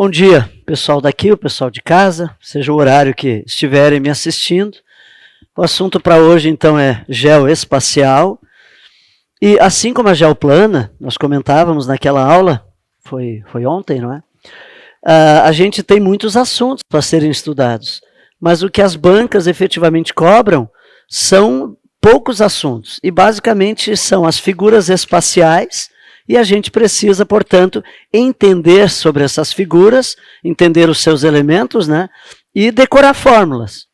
Bom dia, pessoal daqui, o pessoal de casa, seja o horário que estiverem me assistindo. O assunto para hoje, então, é geoespacial. E assim como a geoplana, nós comentávamos naquela aula, foi ontem, não é? A gente tem muitos assuntos para serem estudados, mas o que as bancas efetivamente cobram são poucos assuntos, e basicamente são as figuras espaciais, e a gente precisa, portanto, entender sobre essas figuras, entender os seus elementos, né, e decorar fórmulas.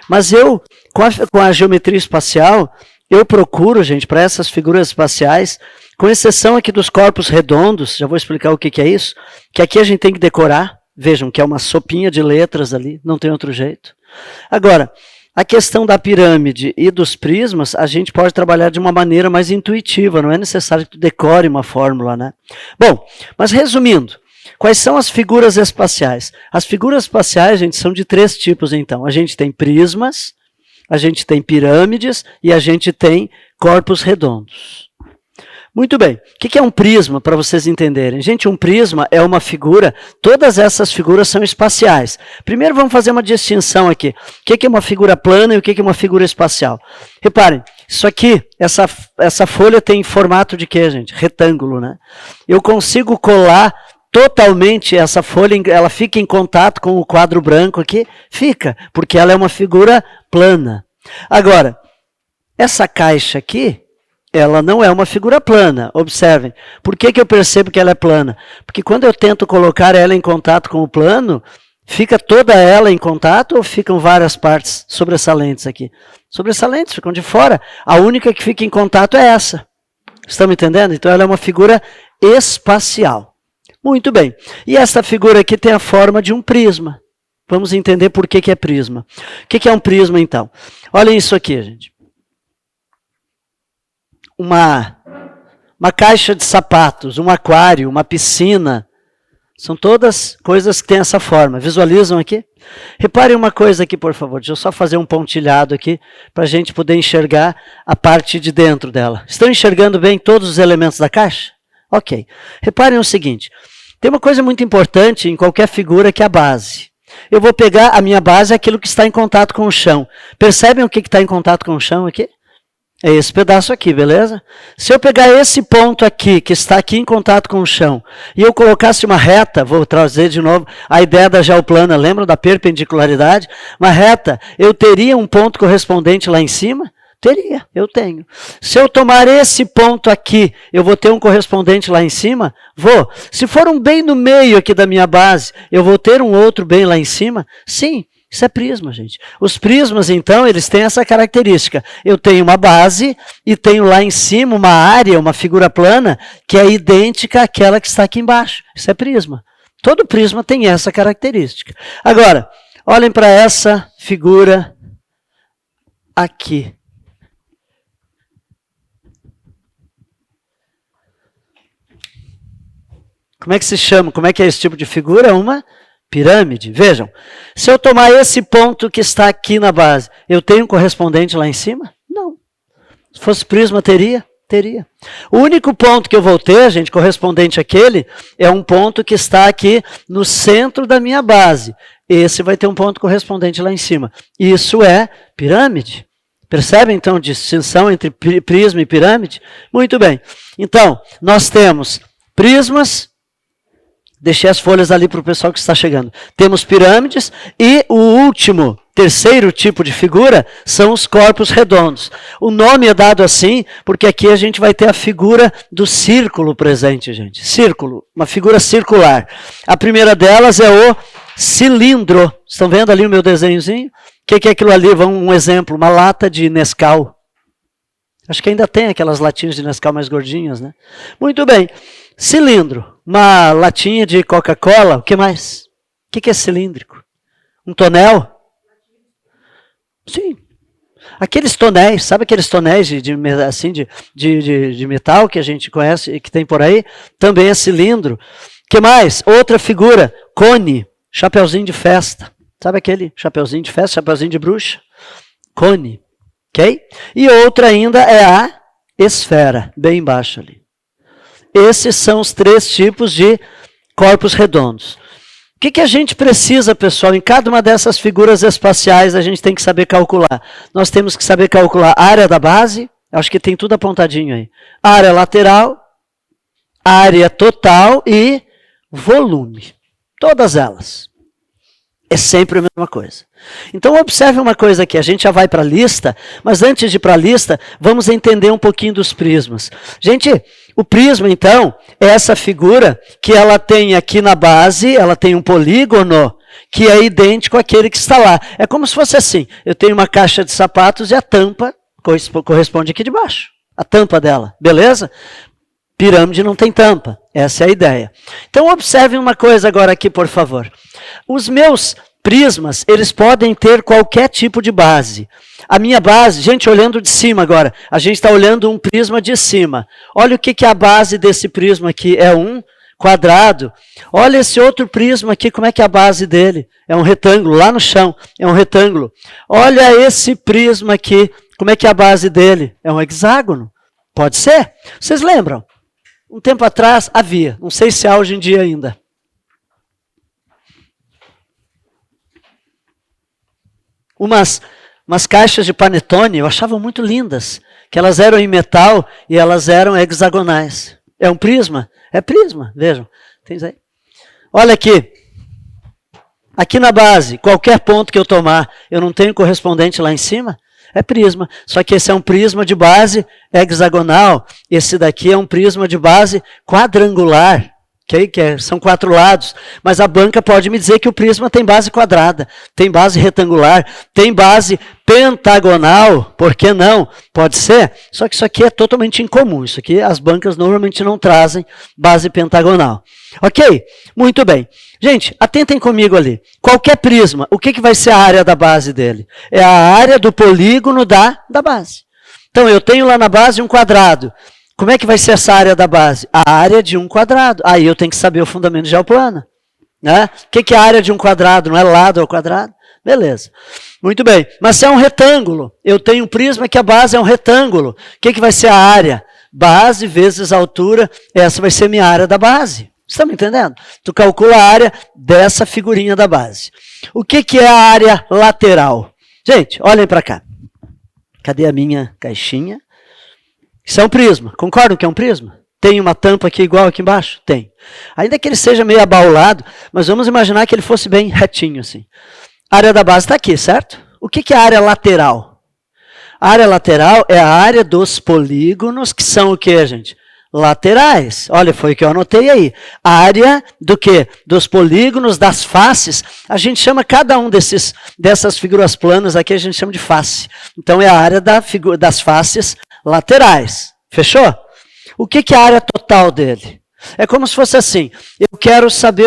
Mas eu, com a geometria espacial, eu procuro, gente, para essas figuras espaciais, com exceção aqui dos corpos redondos, já vou explicar o que é isso, que aqui a gente tem que decorar, vejam que é uma sopinha de letras ali, não tem outro jeito. Agora, a questão da pirâmide e dos prismas, a gente pode trabalhar de uma maneira mais intuitiva, não é necessário que tu decore uma fórmula, né? Bom, mas resumindo, quais são as figuras espaciais? As figuras espaciais, gente, são de 3 tipos, então. A gente tem prismas, a gente tem pirâmides e a gente tem corpos redondos. Muito bem, o que é um prisma, para vocês entenderem? Gente, um prisma é uma figura, todas essas figuras são espaciais. Primeiro vamos fazer uma distinção aqui. O que é uma figura plana e o que é uma figura espacial? Reparem, isso aqui, essa folha tem formato de quê, gente? Retângulo, né? Eu consigo colar totalmente essa folha, ela fica em contato com o quadro branco aqui? Fica, porque ela é uma figura plana. Agora, essa caixa aqui, ela não é uma figura plana, observem. Por que eu percebo que ela é plana? Porque quando eu tento colocar ela em contato com o plano, fica toda ela em contato ou ficam várias partes sobressalentes aqui? Sobressalentes, ficam de fora. A única que fica em contato é essa. Estão me entendendo? Então ela é uma figura espacial. Muito bem. E essa figura aqui tem a forma de um prisma. Vamos entender por que é prisma. O que é um prisma, então? Olhem isso aqui, gente. Uma caixa de sapatos, um aquário, uma piscina, são todas coisas que têm essa forma. Visualizam aqui? Reparem uma coisa aqui, por favor. Deixa eu só fazer um pontilhado aqui, para a gente poder enxergar a parte de dentro dela. Estão enxergando bem todos os elementos da caixa? Ok. Reparem o seguinte, tem uma coisa muito importante em qualquer figura que é a base. Eu vou pegar a minha base, aquilo que está em contato com o chão. Percebem o que está em contato com o chão aqui? É esse pedaço aqui, beleza? Se eu pegar esse ponto aqui, que está aqui em contato com o chão, e eu colocasse uma reta, vou trazer de novo a ideia da geoplana, lembram da perpendicularidade? Uma reta, eu teria um ponto correspondente lá em cima? Teria, eu tenho. Se eu tomar esse ponto aqui, eu vou ter um correspondente lá em cima? Vou. Se for um bem no meio aqui da minha base, eu vou ter um outro bem lá em cima? Sim. Isso é prisma, gente. Os prismas, então, eles têm essa característica. Eu tenho uma base e tenho lá em cima uma área, uma figura plana, que é idêntica àquela que está aqui embaixo. Isso é prisma. Todo prisma tem essa característica. Agora, olhem para essa figura aqui. Como é que se chama? Como é que é esse tipo de figura? Uma pirâmide. Vejam, se eu tomar esse ponto que está aqui na base, eu tenho um correspondente lá em cima? Não. Se fosse prisma, teria? Teria. O único ponto que eu vou ter, gente, correspondente àquele, é um ponto que está aqui no centro da minha base. Esse vai ter um ponto correspondente lá em cima. Isso é pirâmide. Percebem, então, a distinção entre prisma e pirâmide? Muito bem. Então, nós temos prismas. Deixei as folhas ali para o pessoal que está chegando. Temos pirâmides e o último, terceiro tipo de figura são os corpos redondos. O nome é dado assim porque aqui a gente vai ter a figura do círculo presente, gente. Círculo, uma figura circular. A primeira delas é o cilindro. Estão vendo ali o meu desenhozinho? O que é aquilo ali? Um exemplo, uma lata de Nescau. Acho que ainda tem aquelas latinhas de Nescau mais gordinhas, né? Muito bem. Cilindro, uma latinha de Coca-Cola, o que mais? O que é cilíndrico? Um tonel? Sim. Aqueles tonéis, sabe aqueles tonéis de metal que a gente conhece e que tem por aí? Também é cilindro. O que mais? Outra figura, cone, chapeuzinho de festa. Sabe aquele chapeuzinho de festa, chapeuzinho de bruxa? Cone, ok? E outra ainda é a esfera, bem embaixo ali. Esses são os 3 tipos de corpos redondos. O que a gente precisa, pessoal? Em cada uma dessas figuras espaciais, a gente tem que saber calcular. Nós temos que saber calcular a área da base, acho que tem tudo apontadinho aí. Área lateral, área total e volume. Todas elas. É sempre a mesma coisa. Então, observe uma coisa aqui. A gente já vai para a lista, mas antes de ir para a lista, vamos entender um pouquinho dos prismas. Gente, o prisma, então, é essa figura que ela tem aqui na base, ela tem um polígono que é idêntico àquele que está lá. É como se fosse assim. Eu tenho uma caixa de sapatos e a tampa corresponde aqui de baixo. A tampa dela, beleza? Pirâmide não tem tampa, essa é a ideia. Então observe uma coisa agora aqui, por favor. Os meus prismas, eles podem ter qualquer tipo de base. A minha base, gente, olhando de cima agora, a gente está olhando um prisma de cima. Olha o que é a base desse prisma aqui, é um quadrado. Olha esse outro prisma aqui, como é que é a base dele? É um retângulo, lá no chão, é um retângulo. Olha esse prisma aqui, como é que é a base dele? É um hexágono. Pode ser? Vocês lembram? Um tempo atrás havia, não sei se há hoje em dia ainda. Umas caixas de panetone, eu achava muito lindas, que elas eram em metal e elas eram hexagonais. É um prisma? É prisma, vejam. Tem aí. Olha aqui. Aqui na base, qualquer ponto que eu tomar, eu não tenho correspondente lá em cima? É prisma, só que esse é um prisma de base hexagonal, esse daqui é um prisma de base quadrangular, são 4 lados, mas a banca pode me dizer que o prisma tem base quadrada, tem base retangular, tem base pentagonal, por que não? Pode ser, só que isso aqui é totalmente incomum, isso aqui as bancas normalmente não trazem base pentagonal. Ok? Muito bem. Gente, atentem comigo ali. Qualquer prisma, o que vai ser a área da base dele? É a área do polígono da base. Então, eu tenho lá na base um quadrado. Como é que vai ser essa área da base? A área de um quadrado. Aí eu tenho que saber o fundamento de geoplana. Né? O que é a área de um quadrado? Não é lado ao quadrado? Beleza. Muito bem. Mas se é um retângulo, eu tenho um prisma que a base é um retângulo. O que vai ser a área? Base vezes altura, essa vai ser minha área da base. Você está me entendendo? Tu calcula a área dessa figurinha da base. O que é a área lateral? Gente, olhem para cá. Cadê a minha caixinha? Isso é um prisma. Concordam que é um prisma? Tem uma tampa aqui igual aqui embaixo? Tem. Ainda que ele seja meio abaulado, mas vamos imaginar que ele fosse bem retinho assim. A área da base está aqui, certo? O que é a área lateral? A área lateral é a área dos polígonos, que são o que, gente? Laterais. Olha, foi o que eu anotei aí. A área do quê? Dos polígonos, das faces. A gente chama cada um dessas figuras planas aqui, a gente chama de face. Então, é a área das faces laterais. Fechou? O que é a área total dele? É como se fosse assim, eu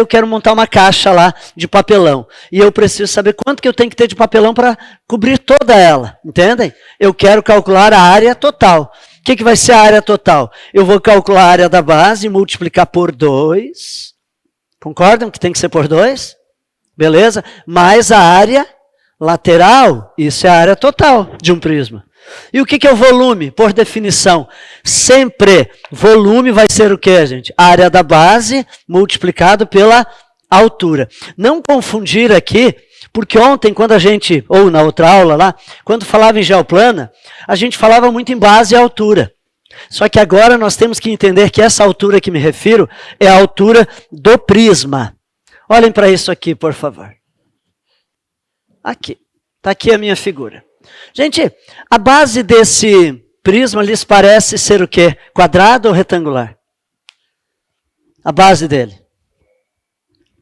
quero montar uma caixa lá de papelão, e eu preciso saber quanto que eu tenho que ter de papelão para cobrir toda ela, entendem? Eu quero calcular a área total. O que vai ser a área total? Eu vou calcular a área da base e multiplicar por 2, concordam que tem que ser por 2? Beleza? Mais a área lateral, isso é a área total de um prisma. E o que é o volume? Por definição, sempre volume vai ser o quê, gente? A área da base multiplicado pela altura. Não confundir aqui, porque ontem, quando a gente, ou na outra aula lá, quando falava em geoplana, a gente falava muito em base e altura. Só que agora nós temos que entender que essa altura que me refiro é a altura do prisma. Olhem para isso aqui, por favor. Aqui. Está aqui a minha figura. Gente, a base desse prisma lhes parece ser o quê? Quadrado ou retangular? A base dele.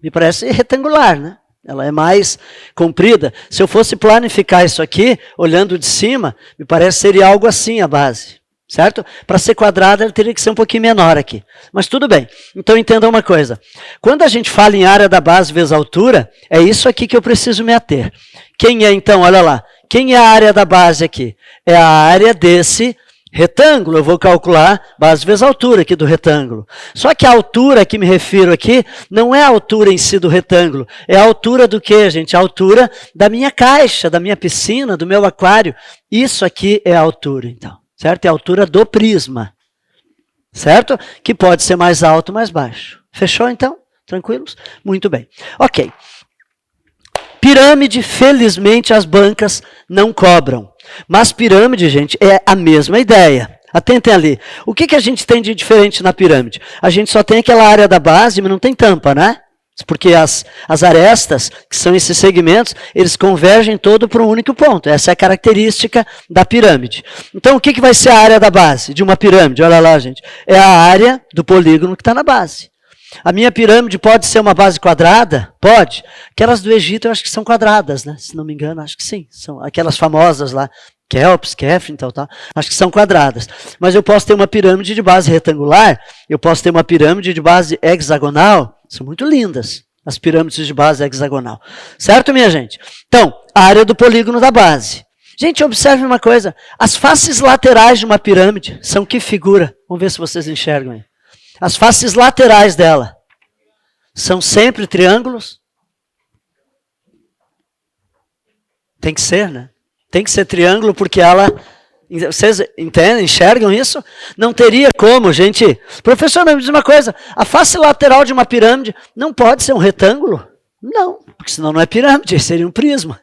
Me parece retangular, né? Ela é mais comprida. Se eu fosse planificar isso aqui, olhando de cima, me parece que seria algo assim a base. Certo? Para ser quadrada, ela teria que ser um pouquinho menor aqui. Mas tudo bem. Então, entenda uma coisa. Quando a gente fala em área da base vezes altura, é isso aqui que eu preciso me ater. Quem é, então, olha lá. Quem é a área da base aqui? É a área desse retângulo. Eu vou calcular base vezes altura aqui do retângulo. Só que a altura que me refiro aqui não é a altura em si do retângulo. É a altura do quê, gente? A altura da minha caixa, da minha piscina, do meu aquário. Isso aqui é a altura, então. Certo? É a altura do prisma. Certo? Que pode ser mais alto ou mais baixo. Fechou, então? Tranquilos? Muito bem. Ok. Pirâmide, felizmente, as bancas não cobram. Mas pirâmide, gente, é a mesma ideia. Atentem ali. O que a gente tem de diferente na pirâmide? A gente só tem aquela área da base, mas não tem tampa, né? Porque as arestas, que são esses segmentos, eles convergem todo para um único ponto. Essa é a característica da pirâmide. Então, o que vai ser a área da base de uma pirâmide? Olha lá, gente. É a área do polígono que está na base. A minha pirâmide pode ser uma base quadrada? Pode. Aquelas do Egito eu acho que são quadradas, né? Se não me engano, acho que sim. São aquelas famosas lá, Kelps, Kefren, tal. Acho que são quadradas. Mas eu posso ter uma pirâmide de base retangular, eu posso ter uma pirâmide de base hexagonal. São muito lindas as pirâmides de base hexagonal. Certo, minha gente? Então, a área do polígono da base. Gente, observe uma coisa. As faces laterais de uma pirâmide são que figura? Vamos ver se vocês enxergam aí. As faces laterais dela são sempre triângulos? Tem que ser, né? Tem que ser triângulo porque ela... Vocês entendem? Enxergam isso? Não teria como, gente... Professor, me diz uma coisa. A face lateral de uma pirâmide não pode ser um retângulo? Não, porque senão não é pirâmide, seria um prisma.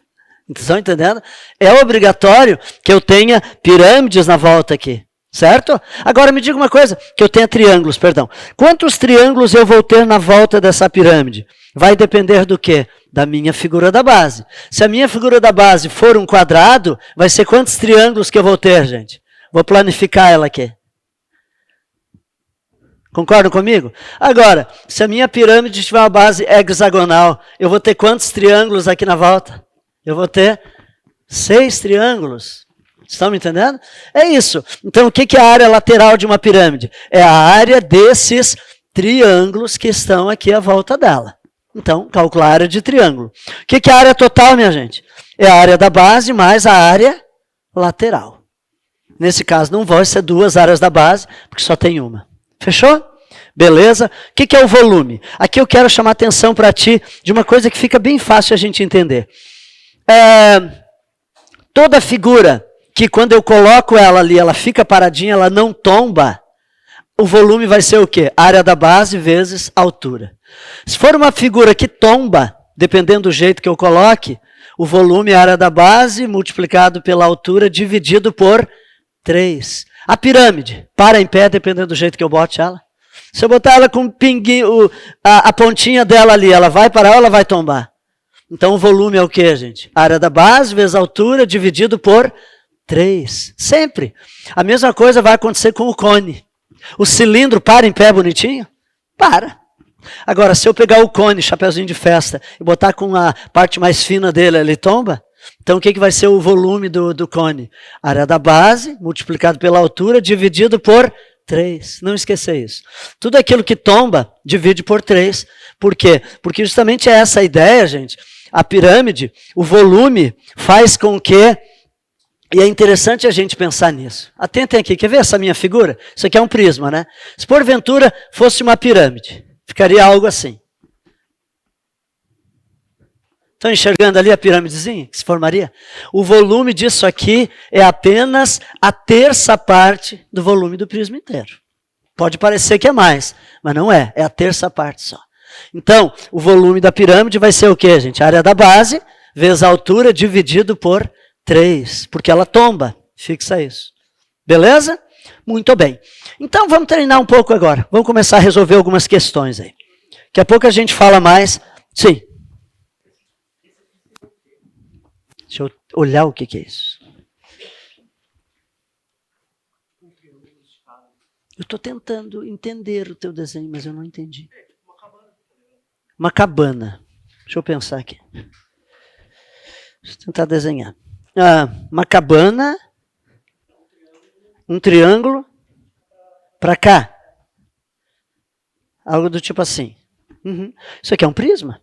Estão entendendo? É obrigatório que eu tenha pirâmides na volta aqui. Certo? Agora me diga uma coisa, que eu tenha triângulos, perdão. Quantos triângulos eu vou ter na volta dessa pirâmide? Vai depender do quê? Da minha figura da base. Se a minha figura da base for um quadrado, vai ser quantos triângulos que eu vou ter, gente? Vou planificar ela aqui. Concordam comigo? Agora, se a minha pirâmide tiver uma base hexagonal, eu vou ter quantos triângulos aqui na volta? Eu vou ter 6 triângulos. Estão me entendendo? É isso. Então, o que é a área lateral de uma pirâmide? É a área desses triângulos que estão aqui à volta dela. Então, calcular a área de triângulo. O que é a área total, minha gente? É a área da base mais a área lateral. Nesse caso, não vai ser 2 áreas da base, porque só tem uma. Fechou? Beleza? O que é o volume? Aqui eu quero chamar a atenção para ti de uma coisa que fica bem fácil a gente entender. Toda figura que quando eu coloco ela ali, ela fica paradinha, ela não tomba, o volume vai ser o quê? Área da base vezes altura. Se for uma figura que tomba, dependendo do jeito que eu coloque, o volume é a área da base multiplicado pela altura dividido por 3. A pirâmide, para em pé, dependendo do jeito que eu bote ela. Se eu botar ela com um pinguinho, a pontinha dela ali, ela vai parar ou ela vai tombar? Então o volume é o quê, gente? Área da base vezes altura dividido por 3. Sempre. A mesma coisa vai acontecer com o cone. O cilindro para em pé bonitinho? Para. Agora, se eu pegar o cone, chapeuzinho de festa, e botar com a parte mais fina dele, ele tomba? Então, o que vai ser o volume do cone? Área da base, multiplicado pela altura, dividido por 3. Não esqueça isso. Tudo aquilo que tomba, divide por 3. Por quê? Porque justamente é essa a ideia, gente. A pirâmide, o volume, faz com que... E é interessante a gente pensar nisso. Atentem aqui, quer ver essa minha figura? Isso aqui é um prisma, né? Se porventura fosse uma pirâmide, ficaria algo assim. Estão enxergando ali a pirâmidezinha que se formaria? O volume disso aqui é apenas a terça parte do volume do prisma inteiro. Pode parecer que é mais, mas não é. É a terça parte só. Então, o volume da pirâmide vai ser o quê, gente? A área da base vezes a altura dividido por 3, porque ela tomba. Fixa isso. Beleza? Muito bem. Então, vamos treinar um pouco agora. Vamos começar a resolver algumas questões aí. Daqui a pouco a gente fala mais. Sim. Deixa eu olhar o que é isso. Eu estou tentando entender o teu desenho, mas eu não entendi. Uma cabana. Deixa eu pensar aqui. Deixa eu tentar desenhar. Uma cabana, um triângulo, para cá. Algo do tipo assim. Isso aqui é um prisma.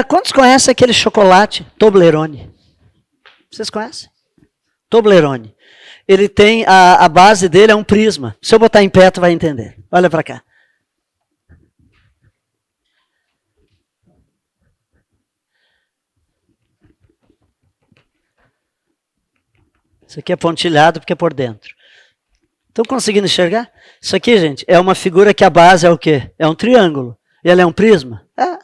Quantos conhecem aquele chocolate Toblerone? Vocês conhecem? Toblerone. Ele tem, a base dele é um prisma. Se eu botar em pé, tu vai entender. Olha para cá. Isso aqui é pontilhado porque é por dentro. Estão conseguindo enxergar? Isso aqui, gente, é uma figura que a base é o quê? É um triângulo. E ela é um prisma? É.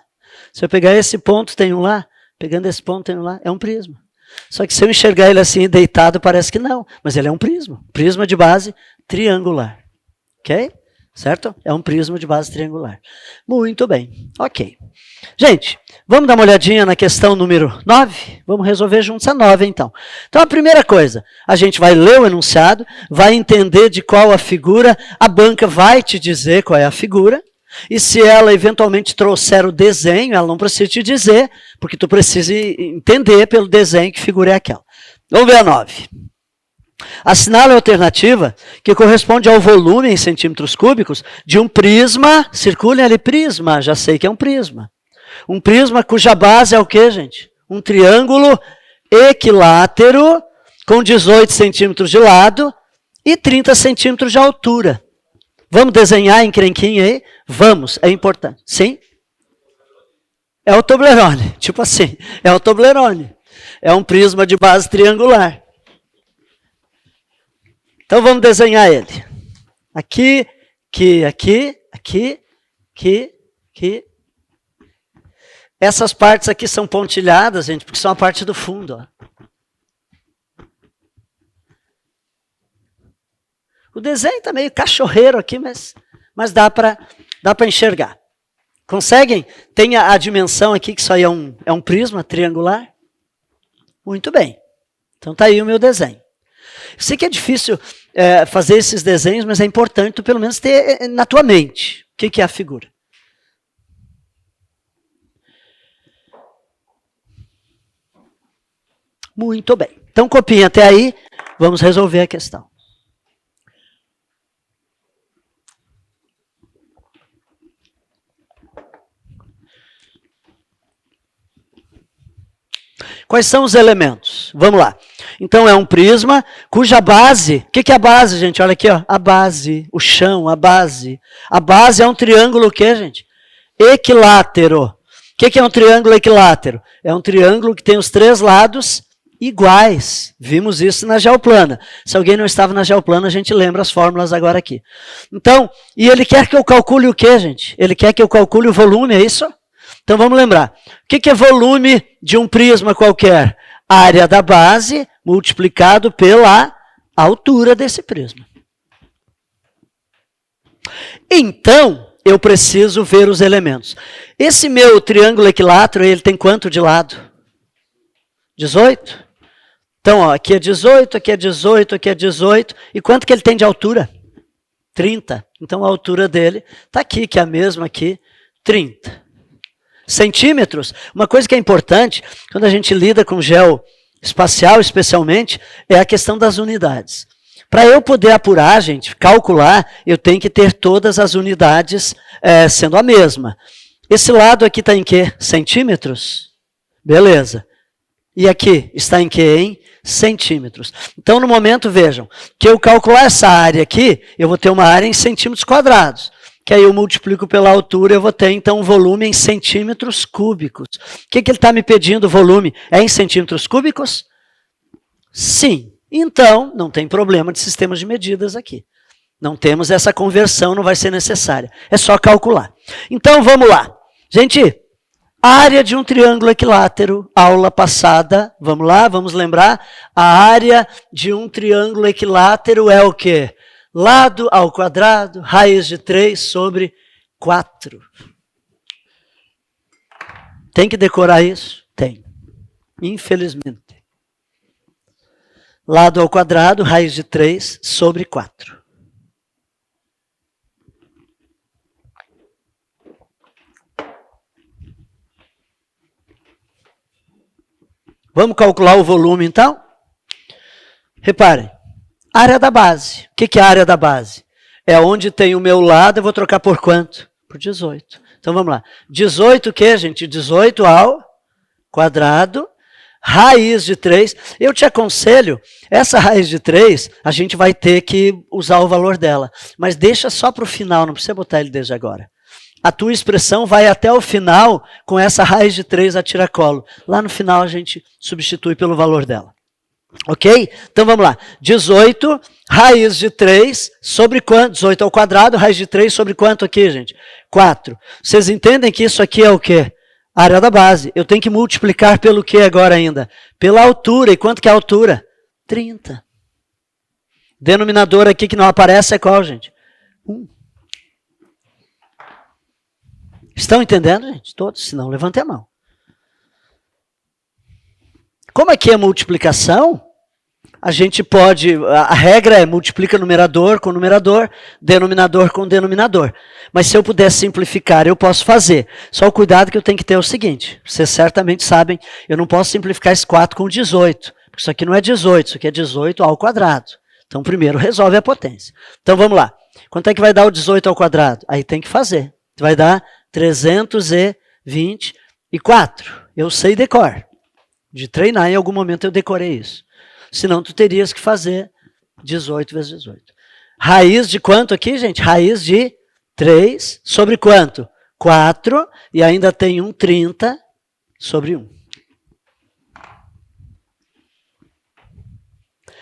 Se eu pegar esse ponto, tem um lá. Pegando esse ponto, tem um lá. É um prisma. Só que se eu enxergar ele assim, deitado, parece que não. Mas ele é um prisma. Prisma de base triangular. Ok? Certo? É um prisma de base triangular. Muito bem. Ok. Gente, vamos dar uma olhadinha na questão número 9? Vamos resolver juntos a 9, então. Então, a primeira coisa, a gente vai ler o enunciado, vai entender de qual a figura, a banca vai te dizer qual é a figura, e se ela eventualmente trouxer o desenho, ela não precisa te dizer, porque tu precisa entender pelo desenho que figura é aquela. Vamos ver a 9. Assinale a alternativa que corresponde ao volume em centímetros cúbicos de um prisma, circulem ali prisma, já sei que é um prisma. Um prisma cuja base é o quê, gente? Um triângulo equilátero com 18 centímetros de lado e 30 centímetros de altura. Vamos desenhar em crenquinho aí? Vamos, é importante. Sim? É o Toblerone, tipo assim, é o Toblerone. É um prisma de base triangular. Então vamos desenhar ele. Aqui, aqui. Essas partes aqui são pontilhadas, gente, porque são a parte do fundo. Ó. O desenho está meio cachorreiro aqui, mas dá para enxergar. Conseguem? Tem a dimensão aqui, que isso aí é um prisma triangular. Muito bem. Então está aí o meu desenho. Eu sei que é difícil fazer esses desenhos, mas é importante tu pelo menos ter na tua mente o que é a figura. Muito bem. Então, copiem até aí, vamos resolver a questão. Quais são os elementos? Vamos lá. Então, é um prisma cuja base... O que é a base, gente? Olha aqui, ó. A base, o chão, a base. A base é um triângulo o quê, gente? Equilátero. O que é um triângulo equilátero? É um triângulo que tem os três lados iguais. Vimos isso na geoplana. Se alguém não estava na geoplana, a gente lembra as fórmulas agora aqui. Então, e ele quer que eu calcule o quê, gente? Ele quer que eu calcule o volume, é isso? Então vamos lembrar. O que é volume de um prisma qualquer? Área da base multiplicado pela altura desse prisma. Então, eu preciso ver os elementos. Esse meu triângulo equilátero, ele tem quanto de lado? 18? Então, ó, aqui é 18, aqui é 18, aqui é 18. E quanto que ele tem de altura? 30. Então, a altura dele está aqui, que é a mesma aqui, 30. Centímetros, uma coisa que é importante, quando a gente lida com geoespacial especialmente, é a questão das unidades. Para eu poder apurar, gente, calcular, eu tenho que ter todas as unidades sendo a mesma. Esse lado aqui está em quê? Centímetros? Beleza. E aqui está em quê, hein? Centímetros. Então, no momento, vejam, que eu calcular essa área aqui, eu vou ter uma área em centímetros quadrados. Que aí eu multiplico pela altura, eu vou ter, então, um volume em centímetros cúbicos. O que ele está me pedindo, volume? É em centímetros cúbicos? Sim. Então, não tem problema de sistemas de medidas aqui. Não temos essa conversão, não vai ser necessária. É só calcular. Então, vamos lá. Gente, área de um triângulo equilátero, aula passada, vamos lá, vamos lembrar. A área de um triângulo equilátero é o quê? Lado ao quadrado, raiz de 3 sobre 4. Tem que decorar isso? Tem. Infelizmente. Lado ao quadrado, raiz de 3 sobre 4. Vamos calcular o volume, então? Reparem. Área da base. O que é a área da base? É onde tem o meu lado, eu vou trocar por quanto? Por 18. Então vamos lá. 18 o que, gente? 18 ao quadrado, raiz de 3. Eu te aconselho, essa raiz de 3, a gente vai ter que usar o valor dela. Mas deixa só para o final, não precisa botar ele desde agora. A tua expressão vai até o final com essa raiz de 3 a tiracolo. Lá no final a gente substitui pelo valor dela. Ok? Então vamos lá. 18 raiz de 3 sobre quanto? 18 ao quadrado, raiz de 3 sobre quanto aqui, gente? 4. Vocês entendem que isso aqui é o quê? Área da base. Eu tenho que multiplicar pelo que agora ainda? Pela altura. E quanto que é a altura? 30. Denominador aqui que não aparece é qual, gente? 1. Estão entendendo, gente? Todos? Se não, levante a mão. Como aqui é multiplicação, a gente pode, a regra é multiplica numerador com numerador, denominador com denominador. Mas se eu puder simplificar, eu posso fazer. Só o cuidado que eu tenho que ter é o seguinte, vocês certamente sabem, eu não posso simplificar esse 4 com 18, porque isso aqui não é 18, isso aqui é 18 ao quadrado. Então primeiro resolve a potência. Então vamos lá. Quanto é que vai dar o 18 ao quadrado? Aí tem que fazer. Vai dar 324. Eu sei decor. De treinar, em algum momento eu decorei isso. Senão tu terias que fazer 18 vezes 18. Raiz de quanto aqui, gente? Raiz de 3 sobre quanto? 4, e ainda tem um 30 sobre 1.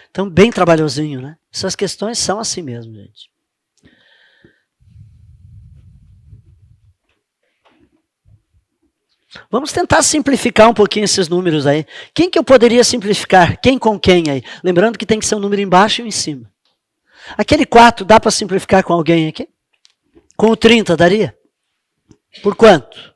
Então, bem trabalhosinho, né? Essas questões são assim mesmo, gente. Vamos tentar simplificar um pouquinho esses números aí. Quem que eu poderia simplificar? Quem com quem aí? Lembrando que tem que ser um número embaixo e um em cima. Aquele 4 dá para simplificar com alguém aqui? Com o 30 daria? Por quanto?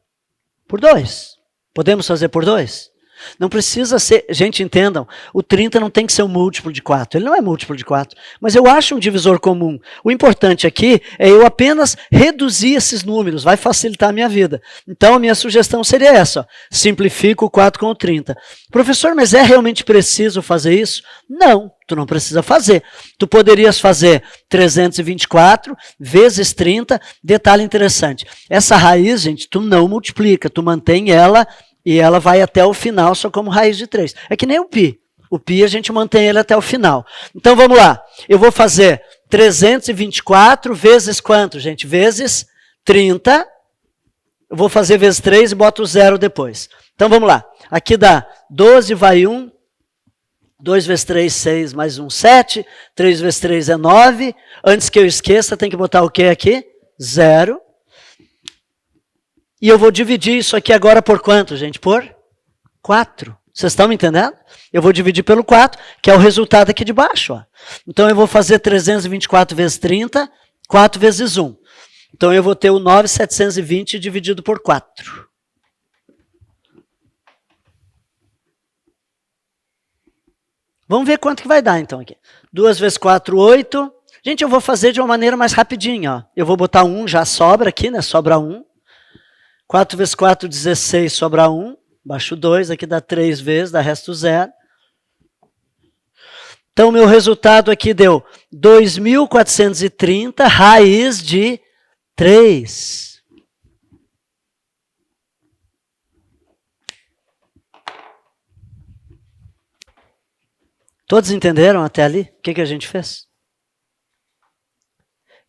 Por 2. Podemos fazer por 2? Não precisa ser, gente, entendam, o 30 não tem que ser um múltiplo de 4, ele não é múltiplo de 4, mas eu acho um divisor comum. O importante aqui é eu apenas reduzir esses números, vai facilitar a minha vida. Então a minha sugestão seria essa, ó, simplifica o 4 com o 30. Professor, mas é realmente preciso fazer isso? Não, tu não precisa fazer. Tu poderias fazer 324 vezes 30, detalhe interessante, essa raiz, gente, tu não multiplica, tu mantém ela e ela vai até o final só como raiz de 3. É que nem o π. O π a gente mantém ele até o final. Então vamos lá. Eu vou fazer 324 vezes quanto, gente? Vezes 30. Eu vou fazer vezes 3 e boto o 0 depois. Então vamos lá. Aqui dá 12, vai 1. 2 vezes 3, 6, mais 1, 7. 3 vezes 3 é 9. Antes que eu esqueça, tem que botar o que aqui? 0. E eu vou dividir isso aqui agora por quanto, gente? Por 4. Vocês estão me entendendo? Eu vou dividir pelo 4, que é o resultado aqui de baixo. Ó. Então, eu vou fazer 324 vezes 30, 4 vezes 1. Então, eu vou ter o 9.720 dividido por 4. Vamos ver quanto que vai dar, então, aqui. 2 vezes 4, 8. Gente, eu vou fazer de uma maneira mais rapidinha. Ó. Eu vou botar 1, já sobra aqui, né? Sobra 1. 4 vezes 4, 16, sobra 1. Baixo 2, aqui dá 3 vezes, dá resto 0. Então, meu resultado aqui deu 2.430 raiz de 3. Todos entenderam até ali o que a gente fez?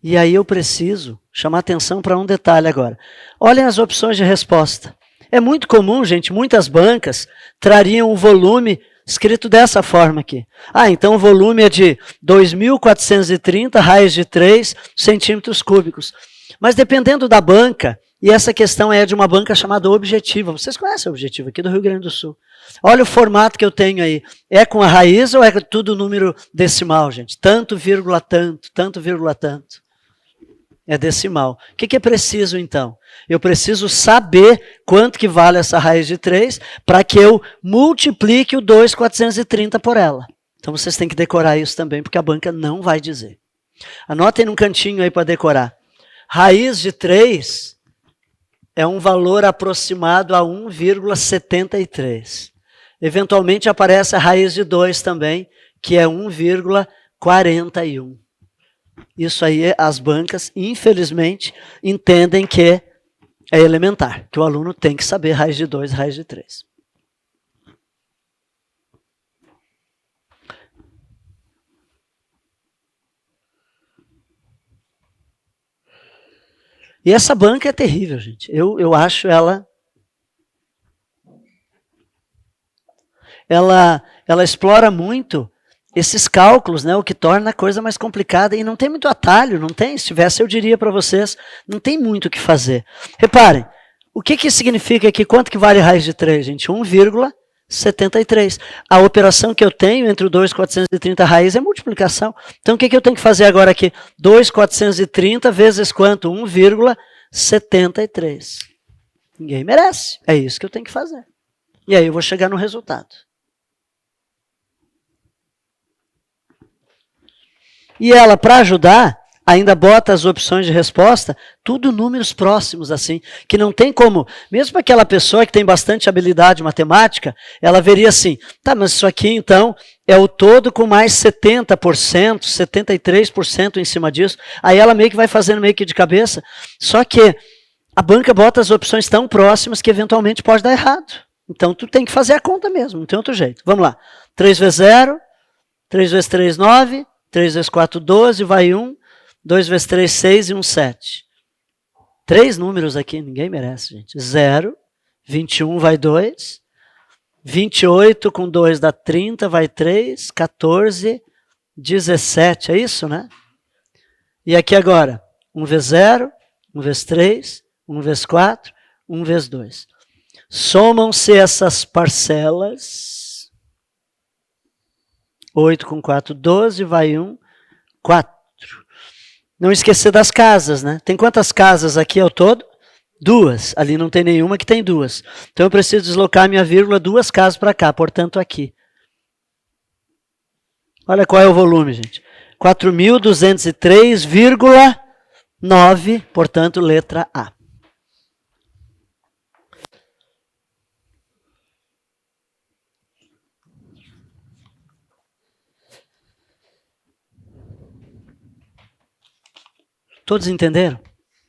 E aí eu preciso chamar atenção para um detalhe agora. Olhem as opções de resposta. É muito comum, gente, muitas bancas trariam o volume escrito dessa forma aqui. Ah, então o volume é de 2.430 raiz de 3 centímetros cúbicos. Mas dependendo da banca, e essa questão é de uma banca chamada Objetiva. Vocês conhecem a Objetiva aqui do Rio Grande do Sul. Olha o formato que eu tenho aí. É com a raiz ou é tudo número decimal, gente? Tanto, vírgula, tanto, tanto, vírgula, tanto. É decimal. O que é preciso, então? Eu preciso saber quanto que vale essa raiz de 3 para que eu multiplique o 2.430 por ela. Então, vocês têm que decorar isso também, porque a banca não vai dizer. Anotem num cantinho aí para decorar. Raiz de 3 é um valor aproximado a 1,73. Eventualmente aparece a raiz de 2 também, que é 1,41. Isso aí, as bancas, infelizmente, entendem que é elementar, que o aluno tem que saber raiz de 2 e raiz de 3. E essa banca é terrível, gente. Eu acho ela... ela explora muito esses cálculos, né, o que torna a coisa mais complicada, e não tem muito atalho, não tem, se tivesse eu diria para vocês, não tem muito o que fazer. Reparem, o que significa aqui, quanto que vale raiz de 3, gente? 1,73. A operação que eu tenho entre o 2,430 raiz é multiplicação. Então o que eu tenho que fazer agora aqui? 2,430 vezes quanto? 1,73. Ninguém merece, é isso que eu tenho que fazer. E aí eu vou chegar no resultado. E ela, para ajudar, ainda bota as opções de resposta, tudo números próximos, assim, que não tem como, mesmo para aquela pessoa que tem bastante habilidade matemática, ela veria assim, tá, mas isso aqui, então, é o todo com mais 70%, 73% em cima disso, aí ela meio que vai fazendo meio que de cabeça, só que a banca bota as opções tão próximas que eventualmente pode dar errado. Então, tu tem que fazer a conta mesmo, não tem outro jeito. Vamos lá, 3 vezes 0, 3 vezes 3, 9, 3 vezes 4, 12, vai 1, 2 vezes 3, 6 e 1, 7. 3 números aqui, ninguém merece, gente. 0, 21 vai 2, 28 com 2 dá 30, vai 3, 14, 17, é isso, né? E aqui agora, 1 vezes 0, 1 vezes 3, 1 vezes 4, 1 vezes 2. Somam-se essas parcelas. 8 com 4, 12, vai 1, 4. Não esquecer das casas, né? Tem quantas casas aqui ao todo? 2. Ali não tem nenhuma que tem 2. Então eu preciso deslocar a minha vírgula 2 casas para cá, portanto aqui. Olha qual é o volume, gente. 4.203,9, portanto letra A. Todos entenderam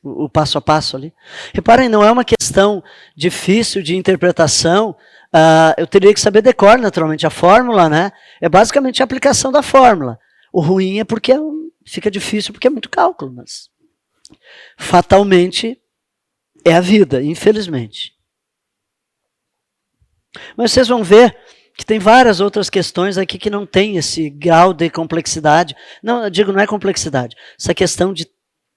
o passo a passo ali? Reparem, não é uma questão difícil de interpretação. Eu teria que saber decor, naturalmente. A fórmula, né, é basicamente a aplicação da fórmula. O ruim é porque fica difícil, porque é muito cálculo. Mas fatalmente é a vida, infelizmente. Mas vocês vão ver que tem várias outras questões aqui que não tem esse grau de complexidade. Não, eu digo, não é complexidade. Essa questão de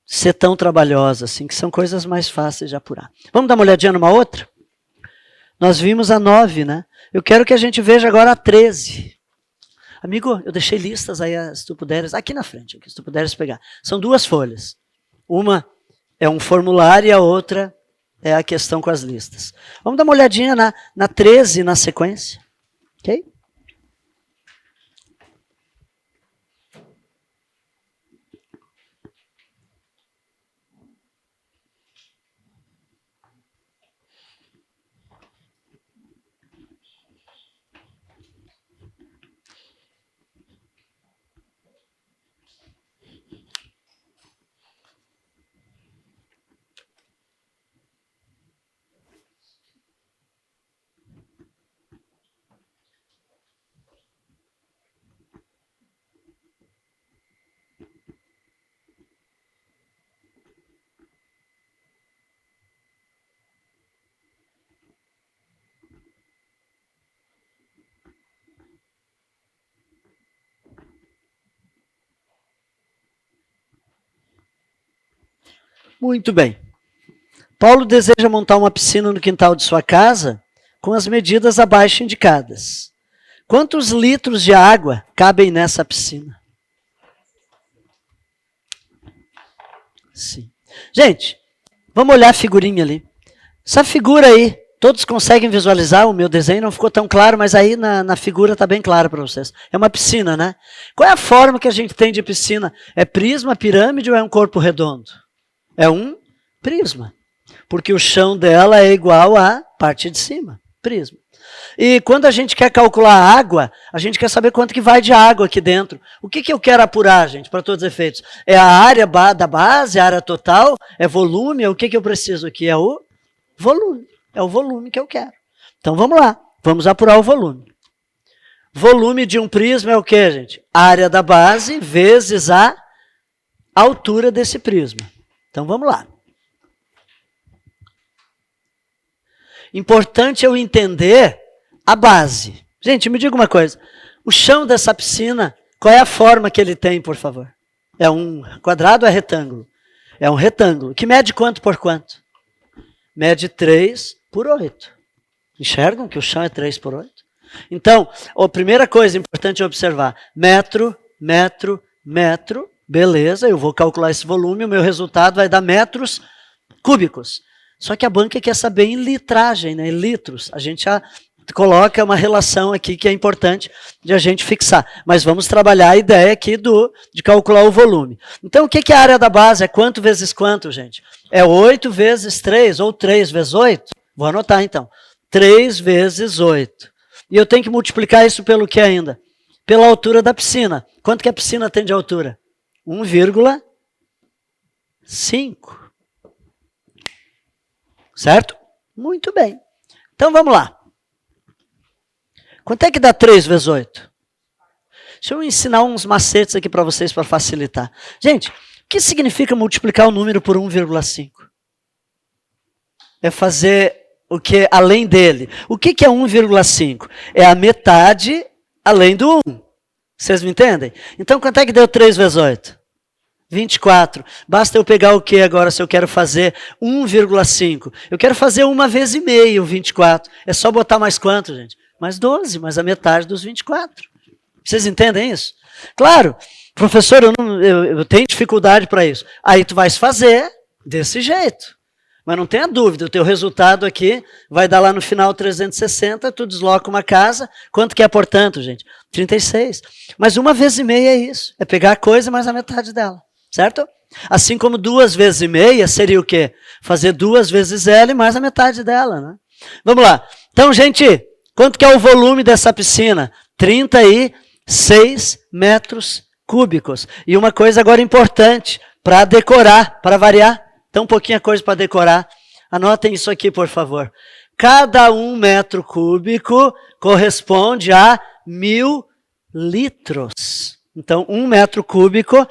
ser tão trabalhosa, assim, que são coisas mais fáceis de apurar. Vamos dar uma olhadinha numa outra? Nós vimos a 9, né? Eu quero que a gente veja agora a 13. Amigo, eu deixei listas aí, se tu puderes, aqui na frente, aqui, se tu puderes pegar. São 2 folhas. Uma é um formulário e a outra é a questão com as listas. Vamos dar uma olhadinha na 13 na sequência. Ok? Muito bem. Paulo deseja montar uma piscina no quintal de sua casa com as medidas abaixo indicadas. Quantos litros de água cabem nessa piscina? Sim. Gente, vamos olhar a figurinha ali. Essa figura aí, todos conseguem visualizar? O meu desenho não ficou tão claro, mas aí na figura está bem claro para vocês. É uma piscina, né? Qual é a forma que a gente tem de piscina? É prisma, pirâmide ou é um corpo redondo? É um prisma. Porque o chão dela é igual à parte de cima. Prisma. E quando a gente quer calcular a água, a gente quer saber quanto que vai de água aqui dentro. O que eu quero apurar, gente, para todos os efeitos? É a área da base, a área total? É volume? É o que eu preciso aqui? É o volume. É o volume que eu quero. Então vamos lá. Vamos apurar o volume. Volume de um prisma é o que, gente? Área da base vezes a altura desse prisma. Então vamos lá. Importante eu entender a base. Gente, me diga uma coisa. O chão dessa piscina, qual é a forma que ele tem, por favor? É um quadrado ou é retângulo? É um retângulo. Que mede quanto por quanto? Mede 3 por 8. Enxergam que o chão é 3 por 8? Então, a primeira coisa importante é observar. Metro, metro, metro. Beleza, eu vou calcular esse volume, o meu resultado vai dar metros cúbicos. Só que a banca quer saber em litragem, né, em litros. A gente já coloca uma relação aqui que é importante de a gente fixar. Mas vamos trabalhar a ideia aqui de calcular o volume. Então, o que é a área da base? É quanto vezes quanto, gente? É 8 vezes 3 ou 3 vezes 8? Vou anotar, então. 3 vezes 8. E eu tenho que multiplicar isso pelo que ainda? Pela altura da piscina. Quanto que a piscina tem de altura? 1,5. Certo? Muito bem. Então, vamos lá. Quanto é que dá 3 vezes 8? Deixa eu ensinar uns macetes aqui para vocês para facilitar. Gente, o que significa multiplicar o número por 1,5? É fazer o que além dele. O que é 1,5? É a metade além do 1. Vocês me entendem? Então, quanto é que deu 3 vezes 8? 24. Basta eu pegar o que agora se eu quero fazer 1,5? Eu quero fazer 1 vez e meio, 24. É só botar mais quanto, gente? Mais 12, mais a metade dos 24. Vocês entendem isso? Claro, professor, eu tenho dificuldade para isso. Aí tu vais fazer desse jeito. Mas não tenha dúvida, o teu resultado aqui vai dar lá no final 360, tu desloca uma casa. Quanto que é, portanto, gente? 36. Mas 1 vez e meia é isso. É pegar a coisa mais a metade dela. Certo? Assim como 2 vezes e meia seria o quê? Fazer 2 vezes ela e mais a metade dela, né? Vamos lá. Então, gente, quanto que é o volume dessa piscina? 36 metros cúbicos. E uma coisa agora importante, para decorar, para variar. Então, um pouquinho a coisa para decorar. Anotem isso aqui, por favor. Cada 1 metro cúbico corresponde a 1.000 litros. Então, 1 metro cúbico,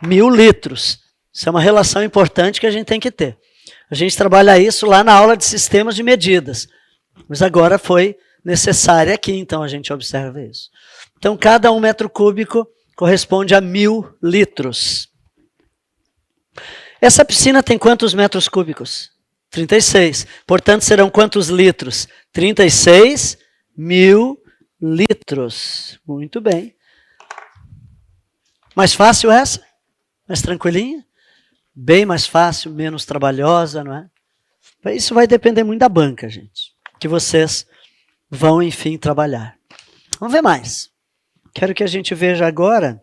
1.000 litros. Isso é uma relação importante que a gente tem que ter. A gente trabalha isso lá na aula de sistemas de medidas. Mas agora foi necessário aqui, então a gente observa isso. Então, cada 1 metro cúbico corresponde a 1.000 litros. Essa piscina tem quantos metros cúbicos? 36. Portanto, serão quantos litros? 36.000 litros. Muito bem. Mais fácil essa? Mais tranquilinha? Bem mais fácil, menos trabalhosa, não é? Isso vai depender muito da banca, gente. Que vocês vão, enfim, trabalhar. Vamos ver mais. Quero que a gente veja agora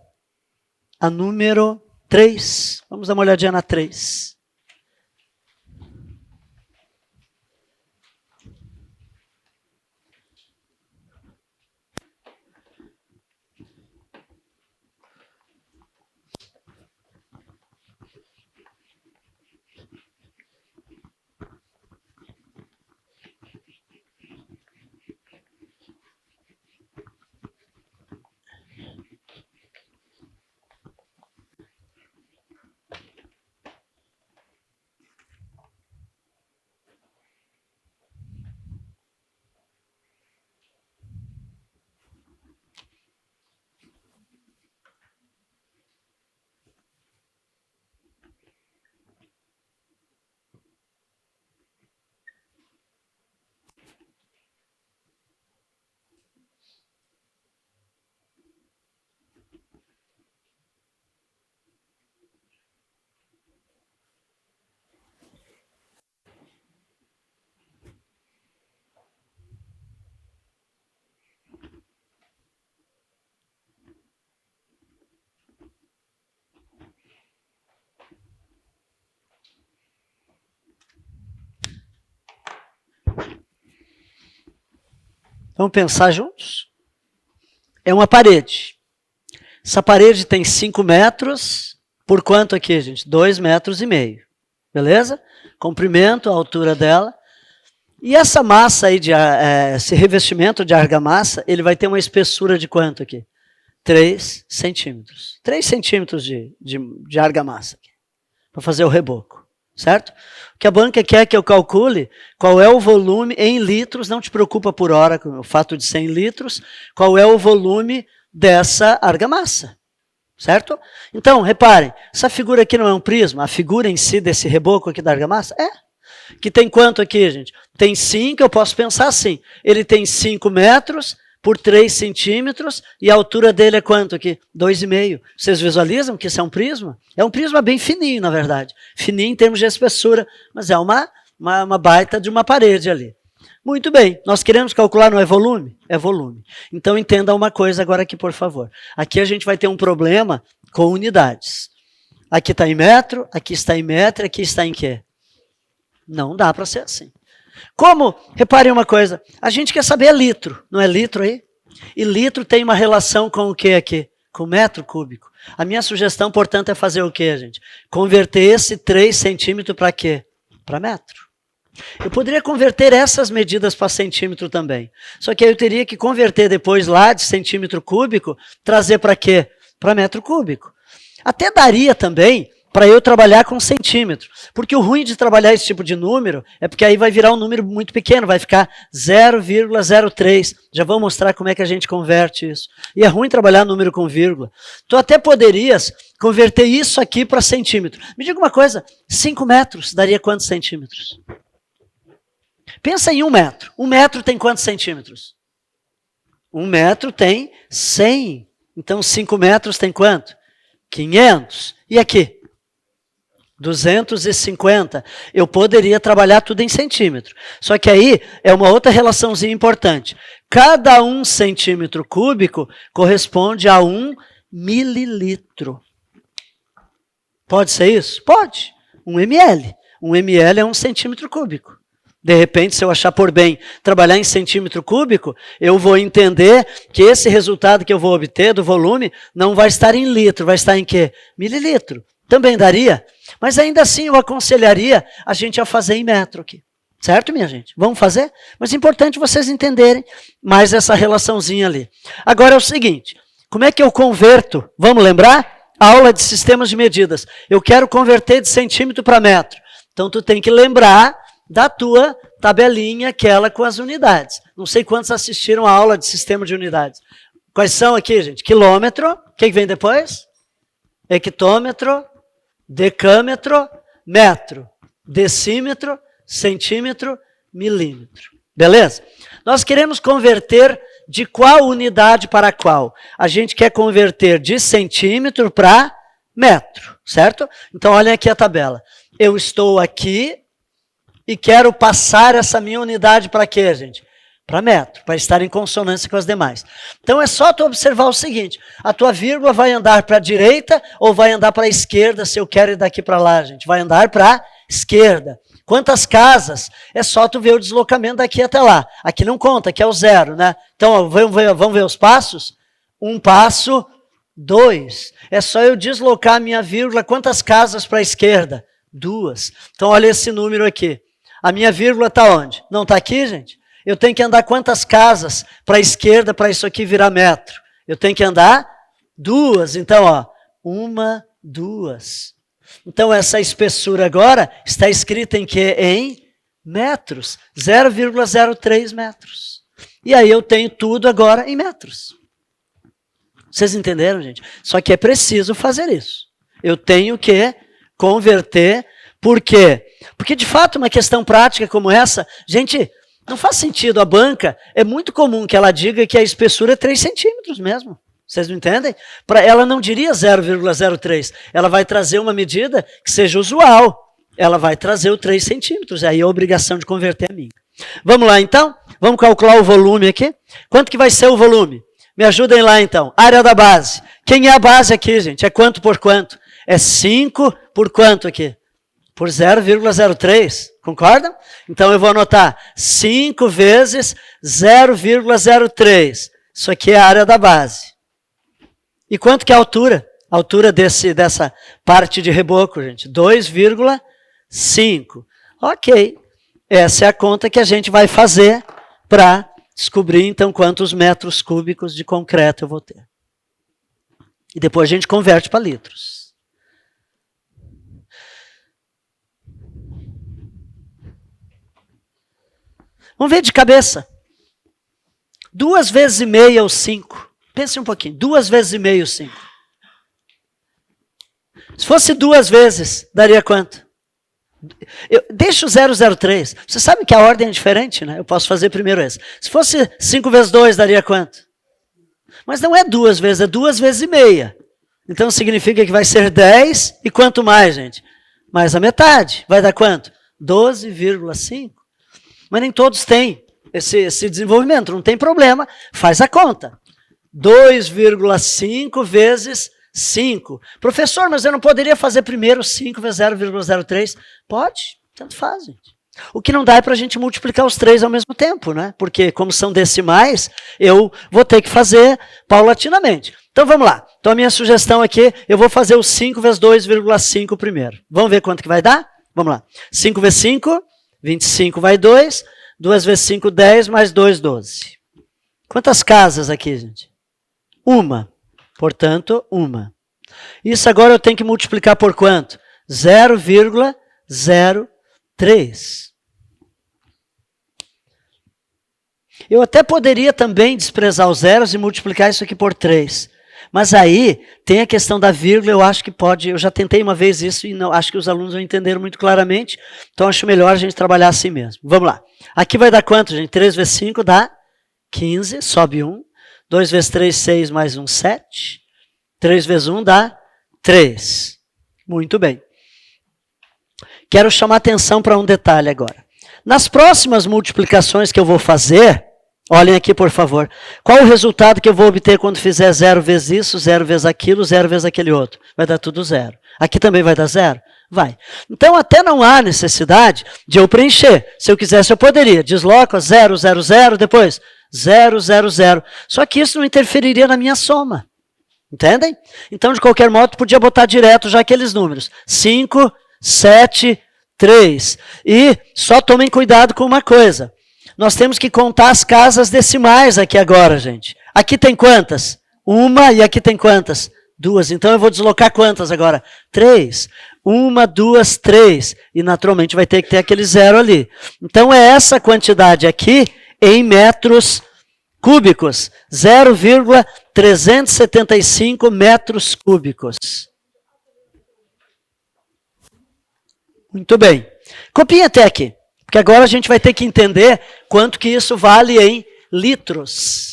a número 3. Vamos dar uma olhadinha na 3. Vamos pensar juntos? É uma parede. Essa parede tem 5 metros, por quanto aqui, gente? 2,5 metros. Beleza? Comprimento, a altura dela. E essa massa aí, esse revestimento de argamassa, ele vai ter uma espessura de quanto aqui? 3 centímetros. 3 centímetros de argamassa aqui, para fazer o reboco. certo? O que a banca quer que eu calcule qual é o volume em litros, não te preocupa por hora com o fato de ser em litros, qual é o volume dessa argamassa, certo? Então, reparem, essa figura aqui não é um prisma, a figura em si desse reboco aqui da argamassa é. Que tem quanto aqui, gente? Tem 5, eu posso pensar assim, ele tem 5 metros por 3 centímetros e a altura dele é quanto aqui? 2,5. Vocês visualizam que isso é um prisma? É um prisma bem fininho, na verdade. Fininho em termos de espessura, mas é uma baita de uma parede ali. Muito bem, nós queremos calcular, não é volume? É volume. Então entenda uma coisa agora aqui, por favor. Aqui a gente vai ter um problema com unidades. Aqui está em metro, aqui está em metro, aqui está em quê? Não dá para ser assim. Como? Reparem uma coisa, a gente quer saber litro, não é litro aí? E litro tem uma relação com o que aqui? Com metro cúbico. A minha sugestão, portanto, é fazer o que, gente? Converter esse 3 centímetros para quê? Para metro. Eu poderia converter essas medidas para centímetro também. Só que aí eu teria que converter depois lá de centímetro cúbico, trazer para quê? Para metro cúbico. Até daria também para eu trabalhar com centímetro. Porque o ruim de trabalhar esse tipo de número é porque aí vai virar um número muito pequeno, vai ficar 0,03. Já vou mostrar como é que a gente converte isso. E é ruim trabalhar número com vírgula. Tu até poderias converter isso aqui para centímetro. Me diga uma coisa, 5 metros daria quantos centímetros? Pensa em 1 metro. 1 metro tem quantos centímetros? 1 metro tem 100. Então 5 metros tem quanto? 500. E aqui? 250, eu poderia trabalhar tudo em centímetro. Só que aí é uma outra relaçãozinha importante. Cada 1 centímetro cúbico corresponde a 1 mililitro. Pode ser isso? Pode. 1 ml. 1 ml é 1 centímetro cúbico. De repente, se eu achar por bem trabalhar em centímetro cúbico, eu vou entender que esse resultado que eu vou obter do volume não vai estar em litro, vai estar em quê? Mililitro. Também daria, mas ainda assim eu aconselharia a gente a fazer em metro aqui. Certo, minha gente? Vamos fazer? Mas é importante vocês entenderem mais essa relaçãozinha ali. Agora é o seguinte, como é que eu converto? Vamos lembrar? Aula de sistemas de medidas. Eu quero converter de centímetro para metro. Então tu tem que lembrar da tua tabelinha, aquela com as unidades. Não sei quantos assistiram a aula de sistema de unidades. Quais são aqui, gente? Quilômetro. O que vem depois? Hectômetro. Decâmetro, metro, decímetro, centímetro, milímetro. Beleza? Nós queremos converter de qual unidade para qual? A gente quer converter de centímetro para metro, certo? Então, olhem aqui a tabela. Eu estou aqui e quero passar essa minha unidade para quê, gente? Para metro, para estar em consonância com as demais. Então é só tu observar o seguinte, a tua vírgula vai andar para a direita ou vai andar para a esquerda, se eu quero ir daqui para lá, gente? Vai andar para a esquerda. Quantas casas? É só tu ver o deslocamento daqui até lá. Aqui não conta, aqui é o 0, né? Então vamos ver os passos? 1 passo, 2. É só eu deslocar a minha vírgula, quantas casas para a esquerda? 2. Então olha esse número aqui. A minha vírgula está onde? Não está aqui, gente? Eu tenho que andar quantas casas para a esquerda para isso aqui virar metro? Eu tenho que andar 2. Então, ó, 1, 2. Então, essa espessura agora está escrita em quê? Em metros. 0,03 metros. E aí eu tenho tudo agora em metros. Vocês entenderam, gente? Só que é preciso fazer isso. Eu tenho que converter. Por quê? Porque, de fato, uma questão prática como essa, gente... Não faz sentido, a banca, é muito comum que ela diga que a espessura é 3 centímetros mesmo. Vocês não entendem? Ela não diria 0,03, ela vai trazer uma medida que seja usual. Ela vai trazer o 3 centímetros, aí a obrigação de converter é minha. Vamos lá então? Vamos calcular o volume aqui? Quanto que vai ser o volume? Me ajudem lá então. Área da base. Quem é a base aqui, gente? É quanto por quanto? É 5 por quanto aqui? Por 0,03, concordam? Então eu vou anotar 5 vezes 0,03. Isso aqui é a área da base. E quanto que é a altura? A altura dessa parte de reboco, gente? 2,5. Ok. Essa é a conta que a gente vai fazer para descobrir, então, quantos metros cúbicos de concreto eu vou ter. E depois a gente converte para litros. Vamos ver de cabeça. 2 vezes e meia o 5. Pense um pouquinho. 2 vezes e meio o 5. Se fosse 2 vezes, daria quanto? Deixa o 003. Você sabe que a ordem é diferente, né? Eu posso fazer primeiro esse. Se fosse 5 vezes 2, daria quanto? Mas não é 2 vezes, é 2 vezes e meia. Então significa que vai ser 10 e quanto mais, gente? Mais a metade. Vai dar quanto? 12,5. Mas nem todos têm esse desenvolvimento, não tem problema, faz a conta. 2,5 vezes 5. Professor, mas eu não poderia fazer primeiro 5 vezes 0,03? Pode, tanto faz, gente. O que não dá é para a gente multiplicar os 3 ao mesmo tempo, né? Porque como são decimais, eu vou ter que fazer paulatinamente. Então vamos lá. Então a minha sugestão aqui, eu vou fazer o 5 vezes 2,5 primeiro. Vamos ver quanto que vai dar? Vamos lá. 5 vezes 5, 25 vai 2. 2 vezes 5, 10, mais 2, 12. Quantas casas aqui, gente? Uma. Portanto, uma. Isso agora eu tenho que multiplicar por quanto? 0,03. Eu até poderia também desprezar os zeros e multiplicar isso aqui por 3. Mas aí tem a questão da vírgula, eu acho que pode, eu já tentei uma vez isso e não, acho que os alunos não entenderam muito claramente, então acho melhor a gente trabalhar assim mesmo. Vamos lá. Aqui vai dar quanto, gente? 3 vezes 5 dá 15, sobe 1. 2 vezes 3, 6, mais 1, 7. 3 vezes 1 dá 3. Muito bem. Quero chamar atenção para um detalhe agora. Nas próximas multiplicações que eu vou fazer, olhem aqui, por favor. Qual o resultado que eu vou obter quando fizer 0 vezes isso, 0 vezes aquilo, 0 vezes aquele outro? Vai dar tudo 0. Aqui também vai dar 0? Vai. Então, até não há necessidade de eu preencher. Se eu quisesse, eu poderia. Desloco 0, 0, 0, depois 0, 0, 0. Só que isso não interferiria na minha soma. Entendem? Então, de qualquer modo, podia botar direto já aqueles números. 5, 7, 3. E só tomem cuidado com uma coisa. Nós temos que contar as casas decimais aqui agora, gente. Aqui tem quantas? Uma, e aqui tem quantas? 2. Então eu vou deslocar quantas agora? 3. 1, 2, 3. E naturalmente vai ter que ter aquele 0 ali. Então é essa quantidade aqui em metros cúbicos. 0,375 metros cúbicos. Muito bem. Copiem até aqui. Porque agora a gente vai ter que entender quanto que isso vale em litros.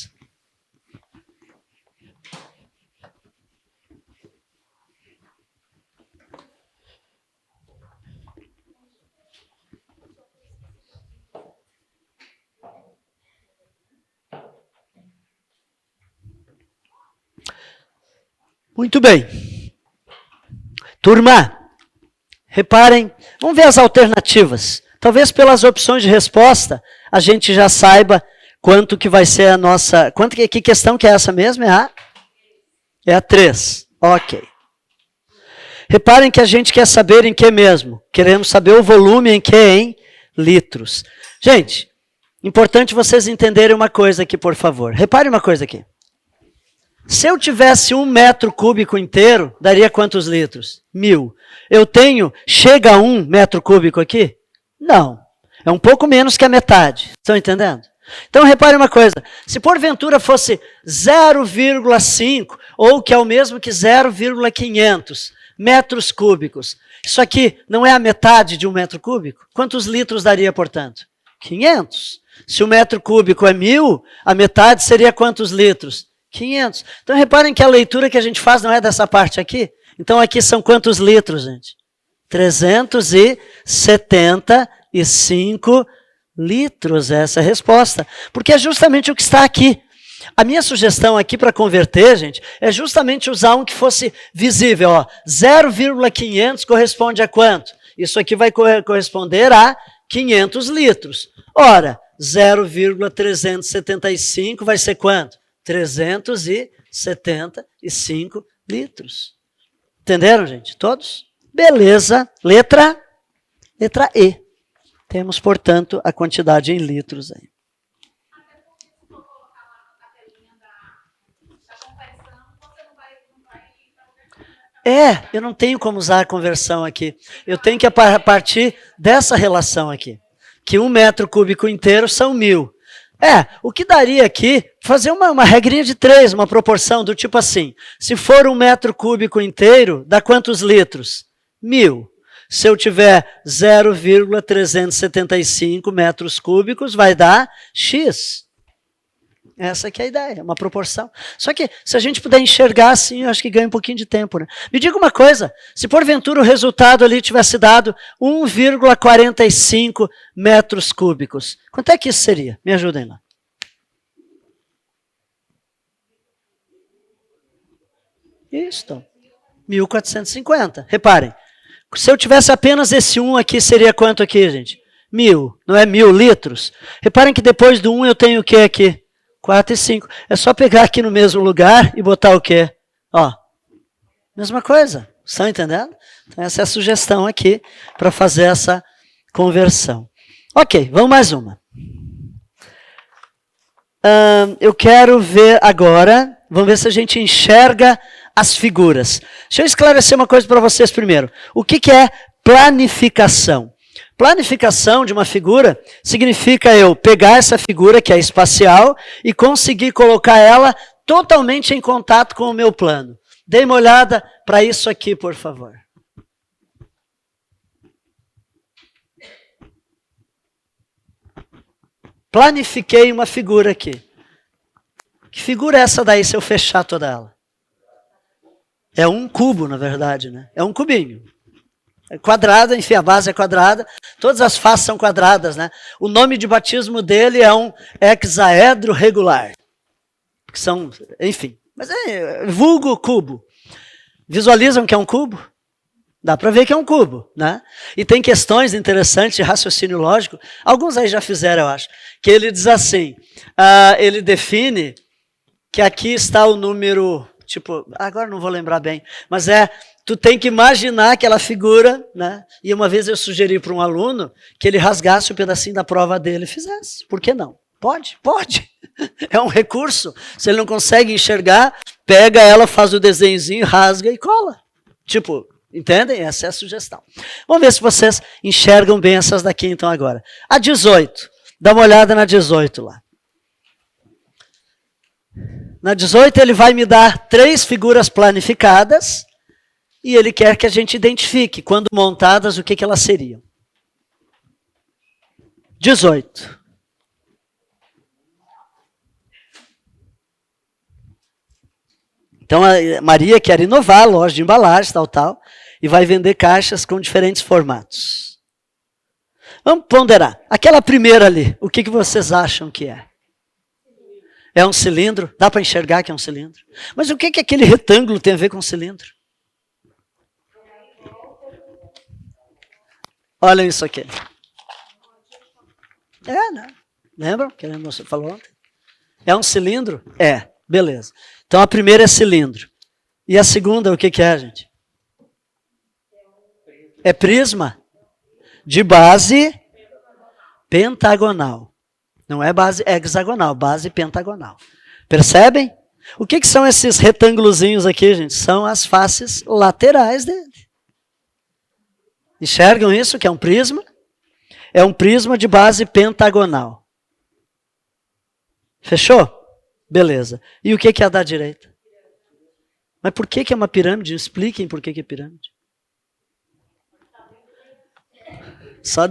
Muito bem. Turma, reparem, vamos ver as alternativas. Talvez pelas opções de resposta, a gente já saiba quanto que vai ser a nossa... Que questão que é essa mesmo? É a 3. Ok. Reparem que a gente quer saber em que mesmo? Queremos saber o volume em que? Em litros. Gente, importante vocês entenderem uma coisa aqui, por favor. Reparem uma coisa aqui. Se eu tivesse 1 metro cúbico inteiro, daria quantos litros? 1000. Chega a 1 metro cúbico aqui? Não. É um pouco menos que a metade. Estão entendendo? Então, repare uma coisa. Se porventura fosse 0,5, ou que é o mesmo que 0,500 metros cúbicos, isso aqui não é a metade de 1 metro cúbico? Quantos litros daria, portanto? 500. Se o metro cúbico é 1000, a metade seria quantos litros? 500. Então, reparem que a leitura que a gente faz não é dessa parte aqui. Então, aqui são quantos litros, gente? 375 litros, essa é a resposta. Porque é justamente o que está aqui. A minha sugestão aqui para converter, gente, é justamente usar um que fosse visível. 0,500 corresponde a quanto? Isso aqui vai corresponder a 500 litros. Ora, 0,375 vai ser quanto? 375 litros. Entenderam, gente? Todos? Beleza. Letra E. Temos, portanto, a quantidade em litros aí. Eu não tenho como usar a conversão aqui. Eu tenho que partir dessa relação aqui. que 1 metro cúbico inteiro são 1.000. O que daria aqui, fazer uma regrinha de 3, uma proporção do tipo assim, se for 1 metro cúbico inteiro, dá quantos litros? 1.000. Se eu tiver 0,375 metros cúbicos, vai dar X. Essa que é a ideia, uma proporção. Só que se a gente puder enxergar assim, eu acho que ganha um pouquinho de tempo, né? Me diga uma coisa, se porventura o resultado ali tivesse dado 1,45 metros cúbicos, quanto é que isso seria? Me ajudem lá. Isso, 1.450. Reparem, se eu tivesse apenas esse 1 aqui, seria quanto aqui, gente? 1.000, não é 1.000 litros? Reparem que depois do 1 eu tenho o que aqui? 4 e 5. É só pegar aqui no mesmo lugar e botar o quê? Ó, mesma coisa. Estão entendendo? Então essa é a sugestão aqui para fazer essa conversão. Ok, vamos mais uma. Eu quero ver agora, vamos ver se a gente enxerga as figuras. Deixa eu esclarecer uma coisa para vocês primeiro. O que é planificação? Planificação de uma figura significa eu pegar essa figura que é espacial e conseguir colocar ela totalmente em contato com o meu plano. Dê uma olhada para isso aqui, por favor. Planifiquei uma figura aqui. Que figura é essa daí se eu fechar toda ela? É um cubo, na verdade, né? É um cubinho. É quadrada, enfim, a base é quadrada, todas as faces são quadradas, né? O nome de batismo dele é um hexaedro regular. Que são, enfim, mas é vulgo cubo. Visualizam que é um cubo? Dá para ver que é um cubo, né? E tem questões interessantes de raciocínio lógico, alguns aí já fizeram, eu acho, que ele diz assim, ele define que aqui está o número, tipo, agora não vou lembrar bem, mas tu tem que imaginar aquela figura, né? E uma vez eu sugeri para um aluno que ele rasgasse o pedacinho da prova dele e fizesse. Por que não? Pode, pode. É um recurso. Se ele não consegue enxergar, pega ela, faz o desenhozinho, rasga e cola. Tipo, entendem? Essa é a sugestão. Vamos ver se vocês enxergam bem essas daqui então agora. A 18. Dá uma olhada na 18 lá. Na 18 ele vai me dar 3 figuras planificadas. E ele quer que a gente identifique, quando montadas, o que elas seriam. 18. Então, a Maria quer inovar, loja de embalagens, tal, e vai vender caixas com diferentes formatos. Vamos ponderar. Aquela primeira ali, o que vocês acham que é? É um cilindro? Dá para enxergar que é um cilindro? Mas o que aquele retângulo tem a ver com um cilindro? Olha isso aqui. Né? Lembram que você falou ontem? É um cilindro? É, beleza. Então a primeira é cilindro. E a segunda, o que é, gente? É prisma de base pentagonal. Não é base hexagonal, base pentagonal. Percebem? O que são esses retângulozinhos aqui, gente? São as faces laterais dele. Enxergam isso, que é um prisma? É um prisma de base pentagonal. Fechou? Beleza. E o que é a da direita? Mas por que é uma pirâmide? Expliquem por que é pirâmide. Só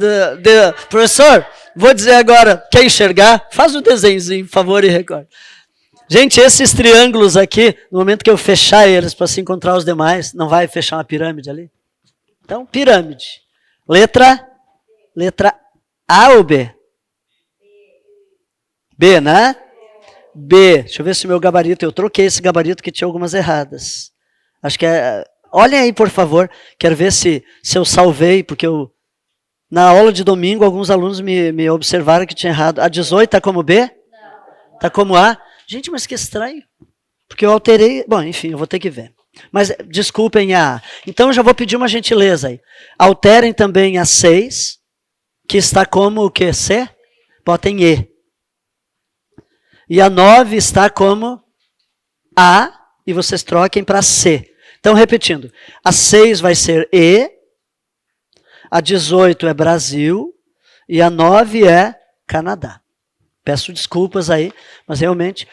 professor, vou dizer agora, quer enxergar? Faz o desenhozinho, por favor, e recorde. Gente, esses triângulos aqui, no momento que eu fechar eles para se encontrar os demais, não vai fechar uma pirâmide ali? Então, pirâmide. Letra A ou B? B, né? B. Deixa eu ver se o meu gabarito, eu troquei esse gabarito que tinha algumas erradas. Acho que é... Olhem aí, por favor. Quero ver se eu salvei, porque na aula de domingo, alguns alunos me observaram que tinha errado. A 18 está como B? Não. Está como A? Gente, mas que estranho. Porque eu alterei... Bom, enfim, eu vou ter que ver. Mas desculpem a... Então eu já vou pedir uma gentileza aí. Alterem também a 6, que está como o quê? C? Botem E. E a 9 está como A, e vocês troquem para C. Então, repetindo. A 6 vai ser E, a 18 é Brasil, e a 9 é Canadá. Peço desculpas aí, mas realmente...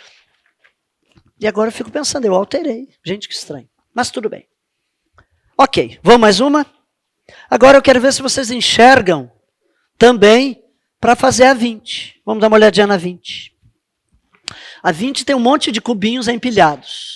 E agora eu fico pensando, eu alterei. Gente, que estranho. Mas tudo bem. Ok, vamos mais uma? Agora eu quero ver se vocês enxergam também para fazer a 20. Vamos dar uma olhadinha na 20. A 20 tem um monte de cubinhos empilhados.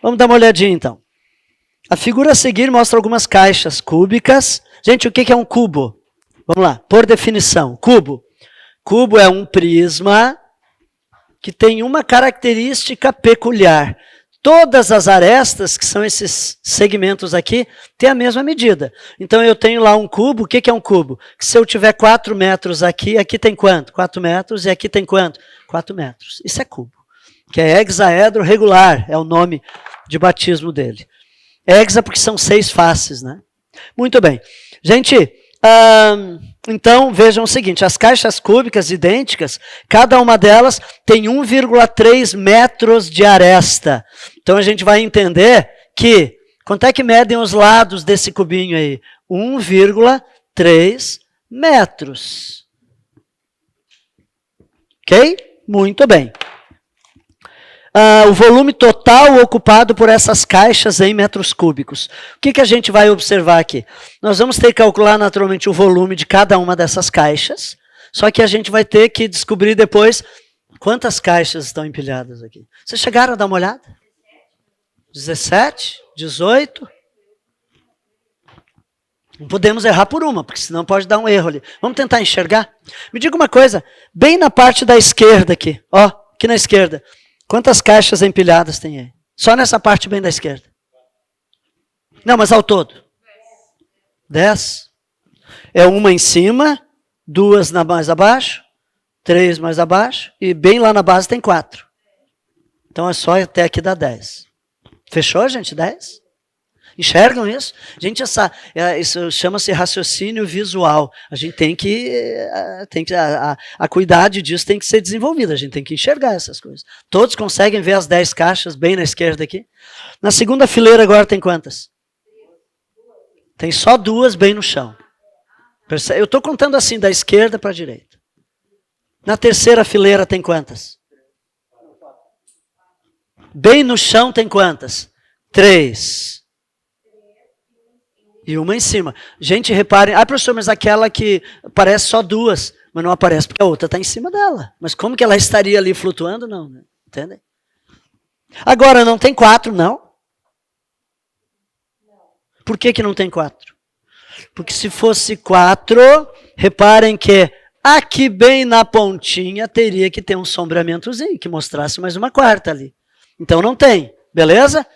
Vamos dar uma olhadinha, então. A figura a seguir mostra algumas caixas cúbicas. Gente, o que é um cubo? Vamos lá, por definição. Cubo. Cubo é um prisma que tem uma característica peculiar. Todas as arestas, que são esses segmentos aqui, têm a mesma medida. Então, eu tenho lá um cubo. O que é um cubo? Que se eu tiver 4 metros aqui, aqui tem quanto? 4 metros. E aqui tem quanto? 4 metros. Isso é cubo. Que é hexaedro regular, é o nome de batismo dele. Hexa porque são 6 faces, né? Muito bem. Gente, então vejam o seguinte, as caixas cúbicas idênticas, cada uma delas tem 1,3 metros de aresta. Então a gente vai entender que, quanto é que medem os lados desse cubinho aí? 1,3 metros. Ok? Muito bem. O volume total ocupado por essas caixas em metros cúbicos. O que a gente vai observar aqui? Nós vamos ter que calcular naturalmente o volume de cada uma dessas caixas, só que a gente vai ter que descobrir depois quantas caixas estão empilhadas aqui. Vocês chegaram a dar uma olhada? 17? 18? Não podemos errar por uma, porque senão pode dar um erro ali. Vamos tentar enxergar? Me diga uma coisa, bem na parte da esquerda aqui, ó, aqui na esquerda. Quantas caixas empilhadas tem aí? Só nessa parte bem da esquerda. Não, mas ao todo. 10. É uma em cima, 2 mais abaixo, 3 mais abaixo, e bem lá na base tem 4. Então é só até aqui dá 10. Fechou, gente? 10? Enxergam isso? Gente, isso chama-se raciocínio visual. A gente tem que a cuidado disso tem que ser desenvolvida. A gente tem que enxergar essas coisas. Todos conseguem ver as 10 caixas bem na esquerda aqui? Na segunda fileira agora tem quantas? Tem só 2 bem no chão. Eu estou contando assim, da esquerda para a direita. Na terceira fileira tem quantas? Bem no chão tem quantas? 3. E uma em cima. Gente, reparem. Professor, mas aquela que parece só 2, mas não aparece porque a outra está em cima dela. Mas como que ela estaria ali flutuando? Não, né? Entendem? Agora, não tem 4, não? Por que não tem 4? Porque se fosse 4, reparem que aqui bem na pontinha teria que ter um sombreamentozinho que mostrasse mais uma quarta ali. Então não tem, beleza?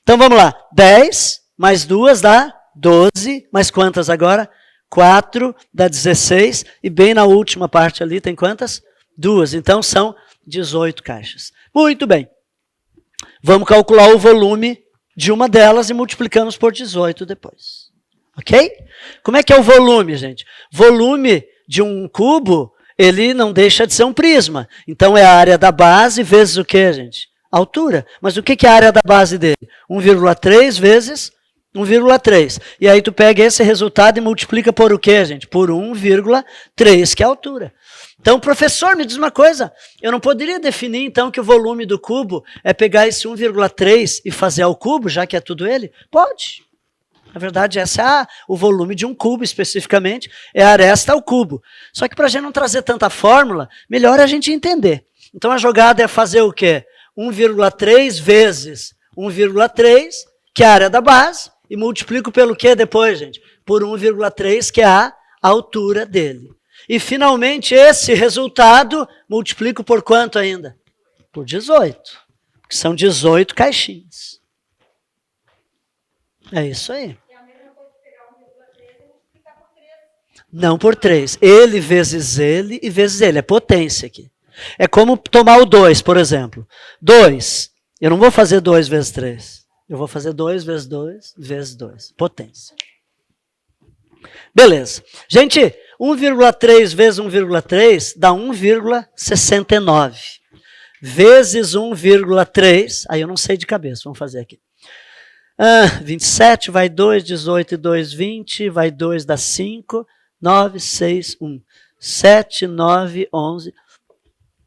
Então vamos lá. 10 mais 2 dá 12, mais quantas agora? 4, dá 16, e bem na última parte ali tem quantas? 2, então são 18 caixas. Muito bem. Vamos calcular o volume de uma delas e multiplicamos por 18 depois. Ok? Como é que é o volume, gente? Volume de um cubo, ele não deixa de ser um prisma. Então é a área da base vezes o quê, gente? Altura. Mas o que é a área da base dele? 1,3 vezes 1,3. E aí tu pega esse resultado e multiplica por o quê, gente? Por 1,3, que é a altura. Então, professor, me diz uma coisa. Eu não poderia definir, então, que o volume do cubo é pegar esse 1,3 e fazer ao cubo, já que é tudo ele? Pode. Na verdade, esse é o volume de um cubo, especificamente, é a aresta ao cubo. Só que para a gente não trazer tanta fórmula, melhor a gente entender. Então, a jogada é fazer o quê? 1,3 vezes 1,3, que é a área da base, e multiplico pelo que depois, gente? Por 1,3, que é a altura dele. E, finalmente, esse resultado, multiplico por quanto ainda? Por 18. Que são 18 caixinhas. É isso aí. É a mesma coisa que pegar 1,3 e multiplicar por 3. Não por 3. Ele vezes ele e vezes ele. É potência aqui. É como tomar o 2, por exemplo. 2. Eu não vou fazer 2 vezes 3. Eu vou fazer 2 vezes 2 vezes 2. Potência. Beleza. Gente, 1,3 vezes 1,3 dá 1,69. Vezes 1,3, aí eu não sei de cabeça, vamos fazer aqui. 27, vai 2, 18 e 2, 20, vai 2, dá 5, 9, 6, 1. 7, 9, 11.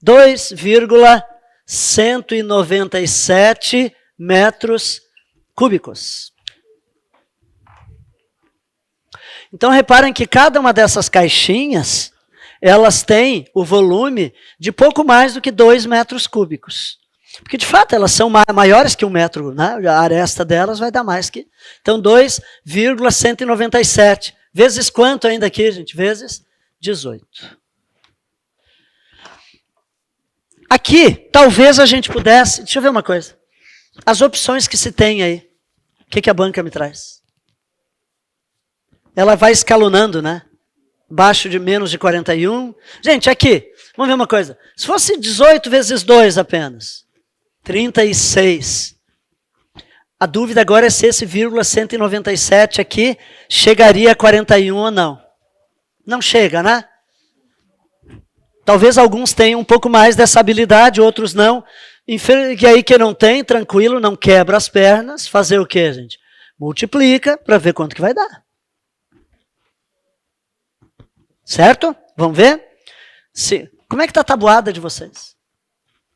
2,197 metros cúbicos. Então, reparem que cada uma dessas caixinhas, elas têm o volume de pouco mais do que 2 metros cúbicos. Porque, de fato, elas são maiores que 1 metro, né? A aresta delas vai dar mais que... Então, 2,197. Vezes quanto ainda aqui, gente? Vezes 18. Aqui, talvez a gente pudesse... Deixa eu ver uma coisa. As opções que se tem aí. O que a banca me traz? Ela vai escalonando, né? Abaixo de menos de 41. Gente, aqui, vamos ver uma coisa. Se fosse 18 vezes 2 apenas, 36. A dúvida agora é se esse vírgula 197 aqui chegaria a 41 ou não. Não chega, né? Talvez alguns tenham um pouco mais dessa habilidade, outros não. E aí que não tem, tranquilo, não quebra as pernas. Fazer o quê, gente? Multiplica para ver quanto que vai dar. Certo? Vamos ver? Como é que está a tabuada de vocês?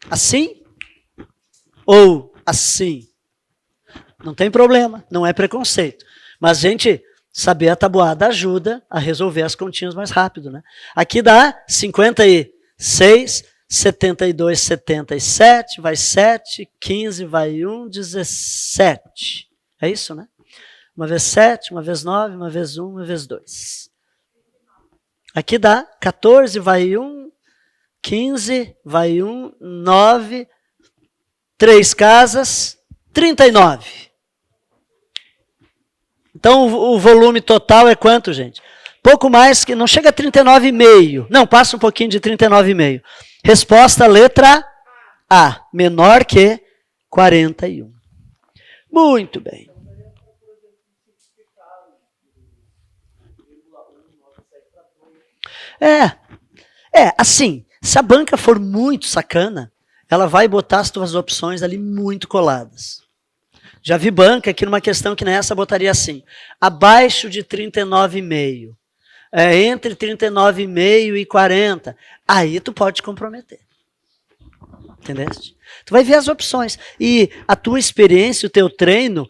Assim? Ou assim? Não tem problema, não é preconceito. Mas, gente, saber a tabuada ajuda a resolver as continhas mais rápido, né? Aqui dá 56, 72, 77, vai 7, 15, vai 1, 17. É isso, né? Uma vez 7, uma vez 9, uma vez 1, uma vez 2. Aqui dá 14, vai 1, 15, vai 1, 9, 3 casas, 39. Então o volume total é quanto, gente? Pouco mais que, não chega a 39,5. Não, passa um pouquinho de 39,5. Resposta letra A, menor que 41. Muito bem. Assim, se a banca for muito sacana, ela vai botar as tuas opções ali muito coladas. Já vi banca que numa questão que nessa botaria assim, abaixo de 39,5, entre 39,5 e 40, aí tu pode te comprometer. Entendeste? Tu vai ver as opções. E a tua experiência, o teu treino,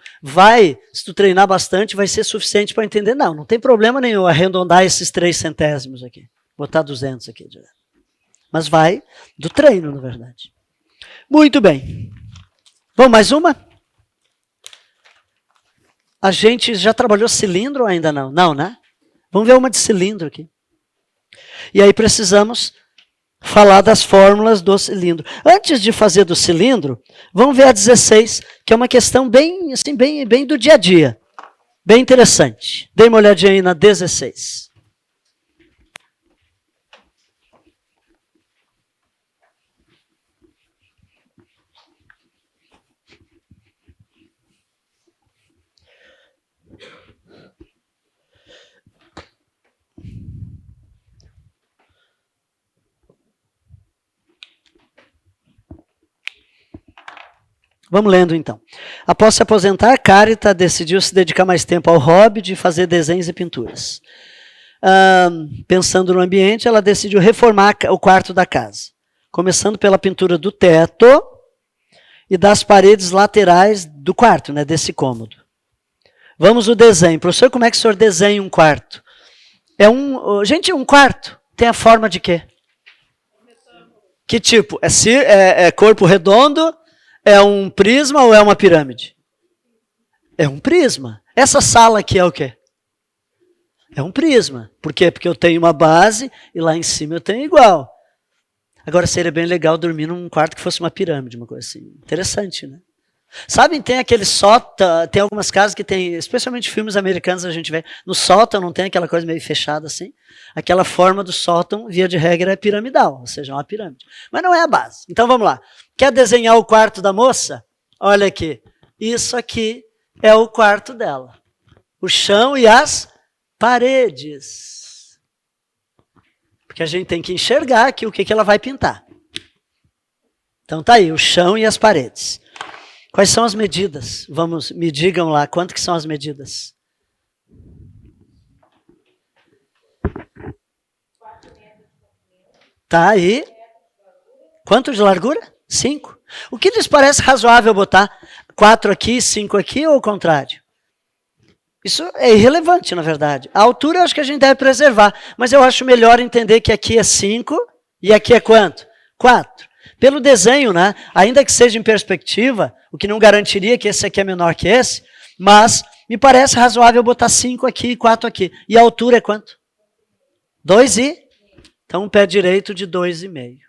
se tu treinar bastante, vai ser suficiente para entender. Não tem problema nenhum arredondar esses 3 centésimos aqui. Botar 200 aqui direto. Mas vai do treino, na verdade. Muito bem. Vamos mais uma? A gente já trabalhou cilindro ou ainda não? Não, né? Vamos ver uma de cilindro aqui. E aí precisamos falar das fórmulas do cilindro. Antes de fazer do cilindro, vamos ver a 16, que é uma questão bem, assim, bem do dia a dia. Bem interessante. Dê uma olhadinha aí na 16. Vamos lendo, então. Após se aposentar, Carita decidiu se dedicar mais tempo ao hobby de fazer desenhos e pinturas. Pensando no ambiente, ela decidiu reformar o quarto da casa, começando pela pintura do teto e das paredes laterais do quarto, né, desse cômodo. Vamos ao desenho. Professor, como é que o senhor desenha um quarto? Gente, um quarto tem a forma de quê? Que tipo? É corpo redondo? É um prisma ou é uma pirâmide? É um prisma. Essa sala aqui é o quê? É um prisma. Por quê? Porque eu tenho uma base e lá em cima eu tenho igual. Agora seria bem legal dormir num quarto que fosse uma pirâmide, uma coisa assim. Interessante, né? Sabem, tem aquele sótão, tem algumas casas que tem, especialmente filmes americanos a gente vê, no sótão não tem aquela coisa meio fechada assim. Aquela forma do sótão, via de regra, é piramidal, ou seja, uma pirâmide. Mas não é a base. Então vamos lá. Quer desenhar o quarto da moça? Olha aqui. Isso aqui é o quarto dela. O chão e as paredes. Porque a gente tem que enxergar aqui o que ela vai pintar. Então tá aí, o chão e as paredes. Quais são as medidas? Vamos, me digam lá, quanto que são as medidas? 4 metros de comprimento. Tá aí. Quanto de largura? 5. O que lhes parece razoável botar 4 aqui, 5 aqui ou o contrário? Isso é irrelevante, na verdade. A altura eu acho que a gente deve preservar, mas eu acho melhor entender que aqui é 5 e aqui é quanto? 4. Pelo desenho, né? Ainda que seja em perspectiva, o que não garantiria que esse aqui é menor que esse, mas me parece razoável botar 5 aqui e 4 aqui. E a altura é quanto? 2 e? Então, um pé direito de 2,5.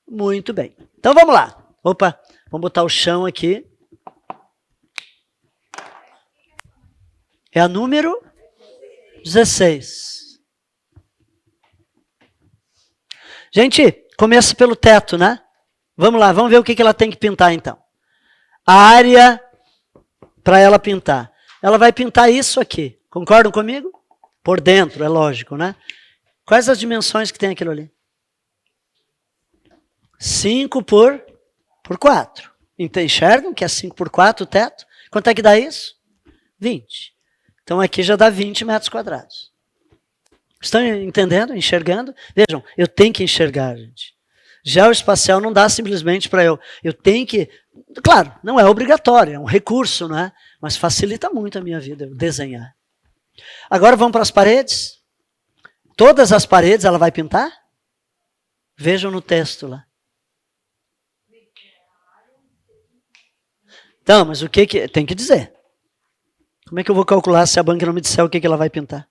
Muito bem. Então, vamos lá. Opa, vamos botar o chão aqui. É a número 16. Gente, começa pelo teto, né? Vamos lá, vamos ver o que ela tem que pintar, então. A área para ela pintar. Ela vai pintar isso aqui. Concordam comigo? Por dentro, é lógico, né? Quais as dimensões que tem aquilo ali? 5 por 4. Então, enxergam que é 5 por 4 o teto? Quanto é que dá isso? 20. Então, aqui já dá 20 metros quadrados. Estão entendendo? Enxergando? Vejam, eu tenho que enxergar, gente. Geoespacial não dá simplesmente para eu. Eu tenho que. Claro, não é obrigatório, é um recurso, não é? Mas facilita muito a minha vida eu desenhar. Agora vamos para as paredes. Todas as paredes ela vai pintar? Vejam no texto lá. Então, mas o que tem que dizer? Como é que eu vou calcular se a banca não me disser o que ela vai pintar?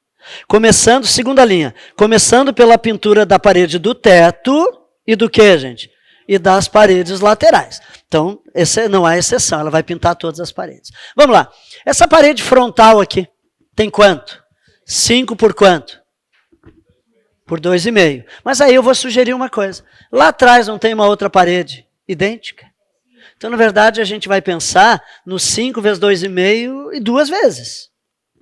Começando, segunda linha, começando pela pintura da parede do teto e do que, gente? E das paredes laterais. Então, não há exceção, ela vai pintar todas as paredes. Vamos lá. Essa parede frontal aqui tem quanto? 5 por quanto? Por 2,5. Mas aí eu vou sugerir uma coisa. Lá atrás não tem uma outra parede idêntica? Então, na verdade, a gente vai pensar no 5 vezes 2,5 e 2 vezes.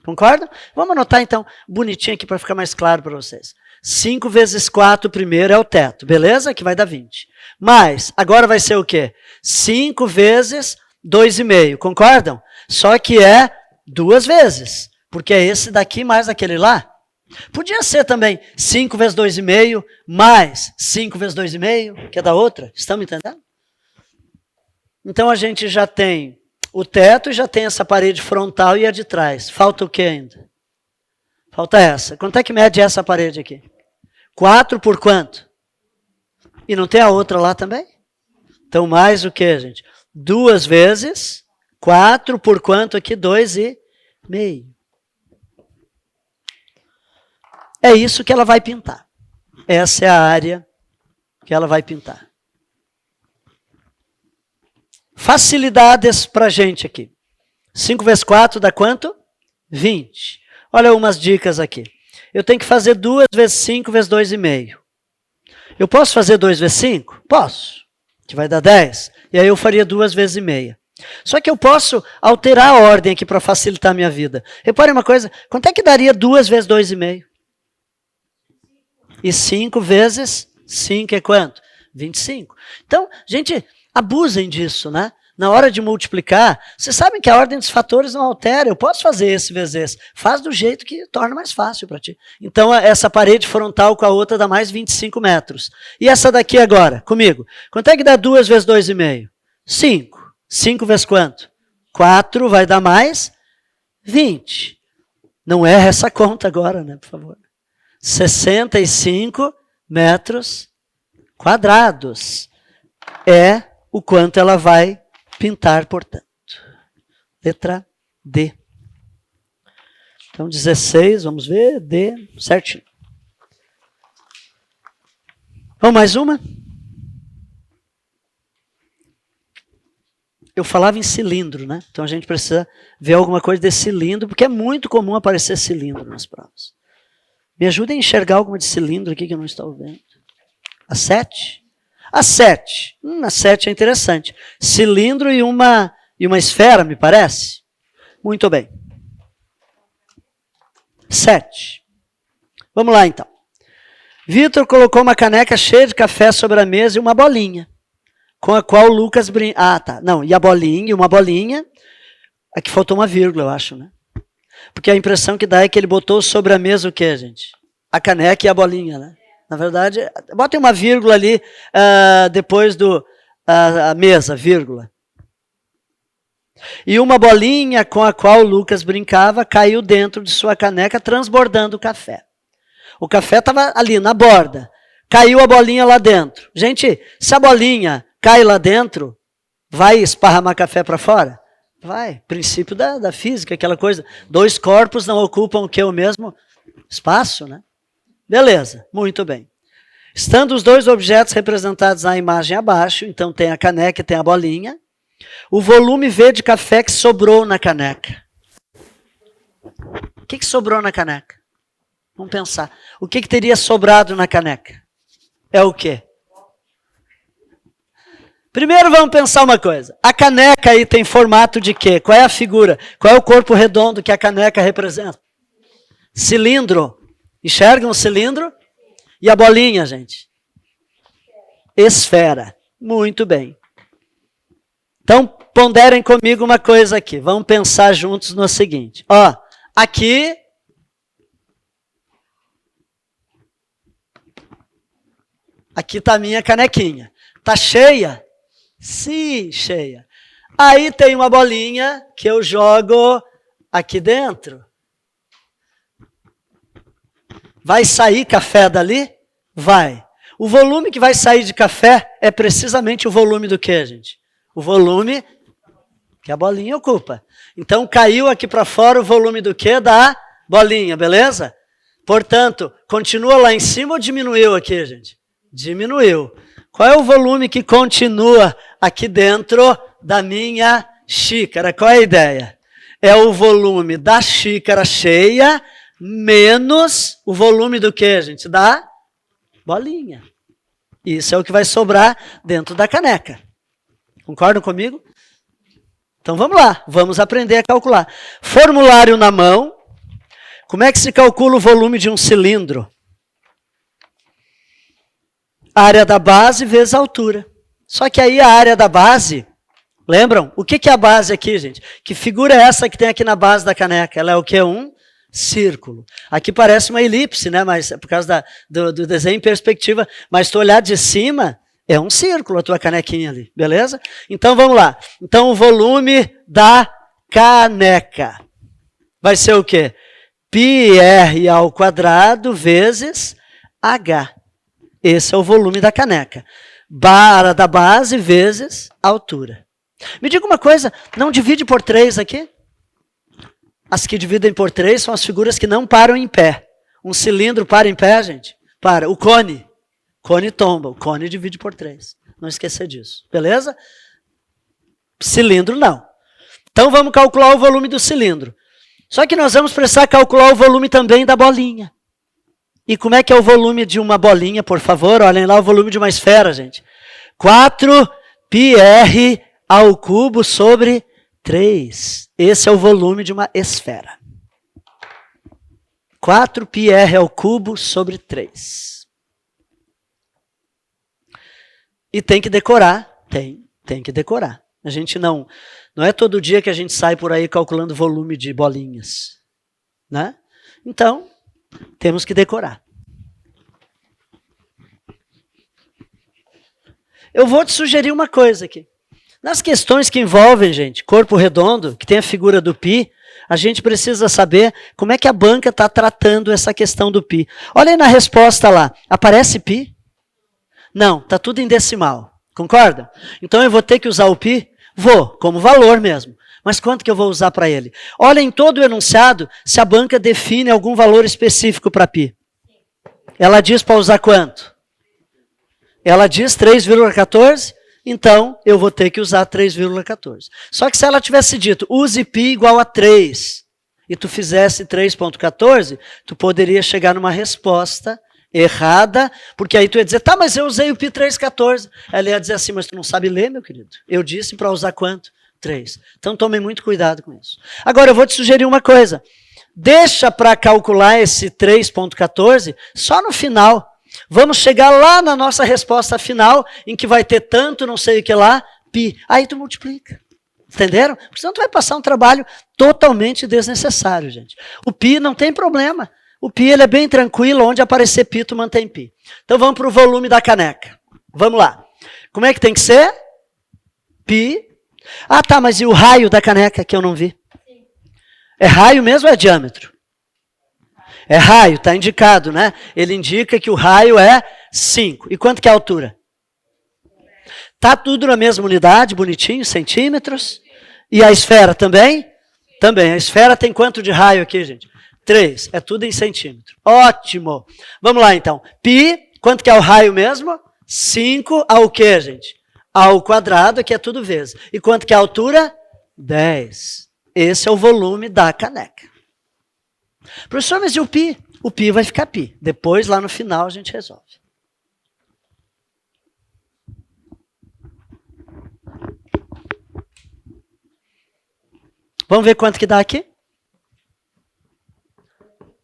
Concordam? Vamos anotar, então, bonitinho aqui para ficar mais claro para vocês. 5 vezes 4 primeiro é o teto, beleza? Que vai dar 20. Mas, agora vai ser o quê? 5 vezes 2,5, concordam? Só que é 2 vezes, porque é esse daqui mais aquele lá. Podia ser também 5 vezes 2,5 mais 5 vezes 2,5, que é da outra. Estão me entendendo? Então, a gente já tem o teto e já tem essa parede frontal e a de trás. Falta o que ainda? Falta essa. Quanto é que mede essa parede aqui? 4 por quanto? E não tem a outra lá também? Então, mais o que, gente? 2 vezes 4 por quanto aqui? 2,5. É isso que ela vai pintar. Essa é a área que ela vai pintar. Facilidades para a gente aqui. 5 vezes 4 dá quanto? 20. Olha umas dicas aqui. Eu tenho que fazer 2 vezes 5 vezes 2,5. Eu posso fazer 2 vezes 5? Posso. Que vai dar 10. E aí eu faria 2 vezes e meia. Só que eu posso alterar a ordem aqui para facilitar a minha vida. Repare uma coisa. Quanto é que daria 2 vezes 2,5? E 5 vezes 5 é quanto? 25. Então, gente, abusem disso, né? Na hora de multiplicar, vocês sabem que a ordem dos fatores não altera. Eu posso fazer esse vezes esse. Faz do jeito que torna mais fácil para ti. Então, essa parede frontal com a outra dá mais 25 metros. E essa daqui agora, comigo. Quanto é que dá 2 vezes 2,5? 5. 5 vezes quanto? 4 vai dar mais 20. Não erra essa conta agora, né, por favor. 65 metros quadrados. É o quanto ela vai pintar, portanto. Letra D. Então, 16, vamos ver, D, certinho. Vamos mais uma? Eu falava em cilindro, né? Então, a gente precisa ver alguma coisa desse cilindro, porque é muito comum aparecer cilindro nas provas. Me ajudem a enxergar alguma de cilindro aqui que eu não estou vendo. A 7? A 7. A 7 é interessante. Cilindro e uma e uma esfera, me parece? Muito bem. 7. Vamos lá, então. Vitor colocou uma caneca cheia de café sobre a mesa e uma bolinha, com a qual Lucas brinca. Ah, tá. Não, e a bolinha, e uma bolinha. Aqui faltou uma vírgula, eu acho, né? Porque a impressão que dá é que ele botou sobre a mesa o quê, gente? A caneca e a bolinha, né? Na verdade, botem uma vírgula ali depois do a mesa, vírgula. E uma bolinha com a qual Lucas brincava caiu dentro de sua caneca, transbordando o café. O café estava ali na borda. Caiu a bolinha lá dentro. Gente, se a bolinha cai lá dentro, vai esparramar café para fora? Vai. Princípio da física, aquela coisa. 2 corpos não ocupam o que? O mesmo espaço, né? Beleza, muito bem. Estando os 2 objetos representados na imagem abaixo, então tem a caneca e tem a bolinha, o volume V de café que sobrou na caneca. O que sobrou na caneca? Vamos pensar. O que teria sobrado na caneca? É o quê? Primeiro vamos pensar uma coisa. A caneca aí tem formato de quê? Qual é a figura? Qual é o corpo redondo que a caneca representa? Cilindro. Enxergam o cilindro? E a bolinha, gente? Esfera. Muito bem. Então, ponderem comigo uma coisa aqui. Vamos pensar juntos no seguinte. Ó, aqui está a minha canequinha. Está cheia? Sim, cheia. Aí tem uma bolinha que eu jogo aqui dentro. Vai sair café dali? Vai. O volume que vai sair de café é precisamente o volume do quê, gente? O volume que a bolinha ocupa. Então, caiu aqui para fora o volume do quê? Da bolinha, beleza? Portanto, continua lá em cima ou diminuiu aqui, gente? Diminuiu. Qual é o volume que continua aqui dentro da minha xícara? Qual é a ideia? É o volume da xícara cheia menos o volume do quê, gente? Da bolinha. Isso é o que vai sobrar dentro da caneca. Concordam comigo? Então vamos lá, vamos aprender a calcular. Formulário na mão. Como é que se calcula o volume de um cilindro? Área da base vezes a altura. Só que aí a área da base, lembram? O que é a base aqui, gente? Que figura é essa que tem aqui na base da caneca? Ela é o quê? Um círculo. Aqui parece uma elipse, né? Mas é por causa do desenho em perspectiva. Mas se tu olhar de cima, é um círculo a tua canequinha ali, beleza? Então vamos lá. Então o volume da caneca vai ser o quê? πr ao quadrado vezes h. Esse é o volume da caneca. Barra da base vezes altura. Me diga uma coisa, não divide por 3 aqui? As que dividem por 3 são as figuras que não param em pé. Um cilindro para em pé, gente? Para. O cone. Cone tomba. O cone divide por 3. Não esqueça disso. Beleza? Cilindro não. Então vamos calcular o volume do cilindro. Só que nós vamos precisar calcular o volume também da bolinha. E como é que é o volume de uma bolinha, por favor? Olhem lá o volume de uma esfera, gente. 4πr ao cubo sobre 3. Esse é o volume de uma esfera. 4πr ao cubo sobre 3. E tem que decorar. Tem que decorar. A gente não é todo dia que a gente sai por aí calculando volume de bolinhas. Né? Então, temos que decorar. Eu vou te sugerir uma coisa aqui. Nas questões que envolvem, gente, corpo redondo, que tem a figura do π, a gente precisa saber como é que a banca está tratando essa questão do π. Olha aí na resposta lá. Aparece π? Não, está tudo em decimal. Concorda? Então eu vou ter que usar o π? Vou, como valor mesmo. Mas quanto que eu vou usar para ele? Olha em todo o enunciado se a banca define algum valor específico para π. Ela diz para usar quanto? Ela diz 3,14, então eu vou ter que usar 3,14. Só que se ela tivesse dito, use π igual a 3, e tu fizesse 3,14, tu poderia chegar numa resposta errada, porque aí tu ia dizer, tá, mas eu usei o π 3,14. Ela ia dizer assim, mas tu não sabe ler, meu querido? Eu disse para usar quanto? 3. Então tomem muito cuidado com isso. Agora eu vou te sugerir uma coisa. Deixa para calcular esse 3,14 só no final. Vamos chegar lá na nossa resposta final, em que vai ter tanto não sei o que lá, π. Aí tu multiplica. Entenderam? Porque senão tu vai passar um trabalho totalmente desnecessário, gente. O π não tem problema. O π ele é bem tranquilo, onde aparecer π tu mantém π. Então vamos para o volume da caneca. Vamos lá. Como é que tem que ser? π. Ah, tá, mas e o raio da caneca que eu não vi? É raio mesmo ou é diâmetro? É raio, está indicado, né? Ele indica que o raio é 5. E quanto que é a altura? Tá tudo na mesma unidade, bonitinho, centímetros. E a esfera também? Também. A esfera tem quanto de raio aqui, gente? 3. É tudo em centímetro. Ótimo. Vamos lá, então. Π, quanto que é o raio mesmo? 5 ao quê, gente? Ao quadrado, que é tudo vezes. E quanto que é a altura? 10. Esse é o volume da caneca. Professor, mas e o π? O π vai ficar π. Depois, lá no final, a gente resolve. Vamos ver quanto que dá aqui?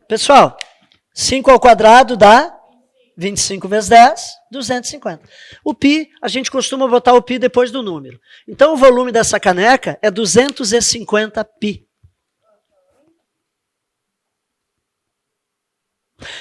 Pessoal, 5 ao quadrado dá 25 vezes 10, 250. O π, a gente costuma botar o π depois do número. Então, o volume dessa caneca é 250 π.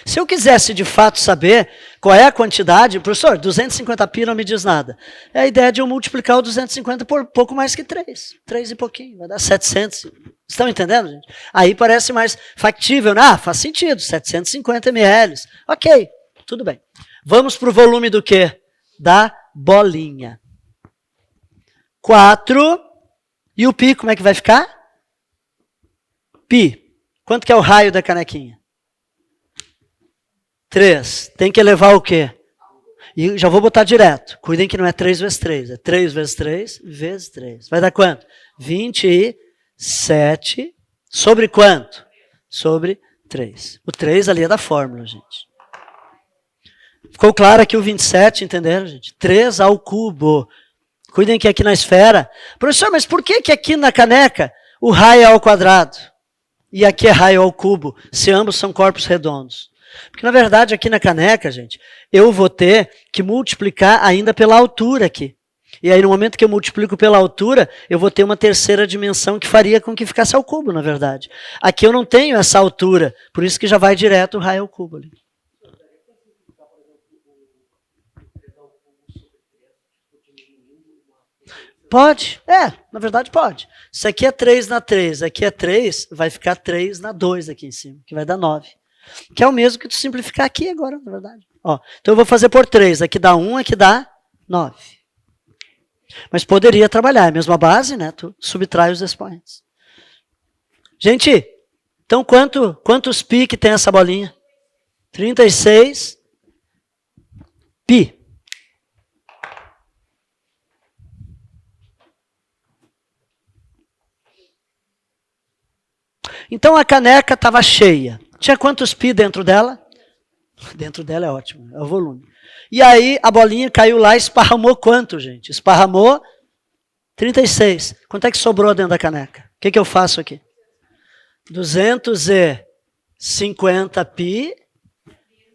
Se eu quisesse de fato saber qual é a quantidade, professor, 250 π não me diz nada. É a ideia de eu multiplicar o 250 por pouco mais que 3. 3 e pouquinho, vai dar 700. Estão entendendo, gente? Aí parece mais factível, né? Ah, faz sentido, 750 ml. Ok, tudo bem. Vamos para o volume do quê? Da bolinha. 4. E o π, como é que vai ficar? π. Quanto que é o raio da canequinha? 3. Tem que elevar o quê? E já vou botar direto. Cuidem que não é 3 vezes 3. É 3 vezes 3 vezes 3. Vai dar quanto? 27. Sobre quanto? Sobre 3. O 3 ali é da fórmula, gente. Ficou claro aqui o 27, entenderam, gente? 3 ao cubo. Cuidem que aqui na esfera... Professor, mas por que aqui na caneca o raio é ao quadrado? E aqui é raio ao cubo, se ambos são corpos redondos? Porque, na verdade, aqui na caneca, gente, eu vou ter que multiplicar ainda pela altura aqui. E aí, no momento que eu multiplico pela altura, eu vou ter uma terceira dimensão que faria com que ficasse ao cubo, na verdade. Aqui eu não tenho essa altura, por isso que já vai direto o raio ao cubo ali. Pode, na verdade pode. Isso aqui é 3 na 3, aqui é 3, vai ficar 3 na 2 aqui em cima, que vai dar 9. Que é o mesmo que tu simplificar aqui agora, na verdade. Ó, então eu vou fazer por 3. Aqui dá 1, aqui dá 9. Mas poderia trabalhar. É a mesma base, né? Tu subtrai os expoentes. Gente, então quantos π que tem essa bolinha? 36 π. Então a caneca estava cheia. Tinha quantos π dentro dela? Dentro dela é ótimo, é o volume. E aí a bolinha caiu lá e esparramou quanto, gente? Esparramou 36. Quanto é que sobrou dentro da caneca? O que eu faço aqui? 250 π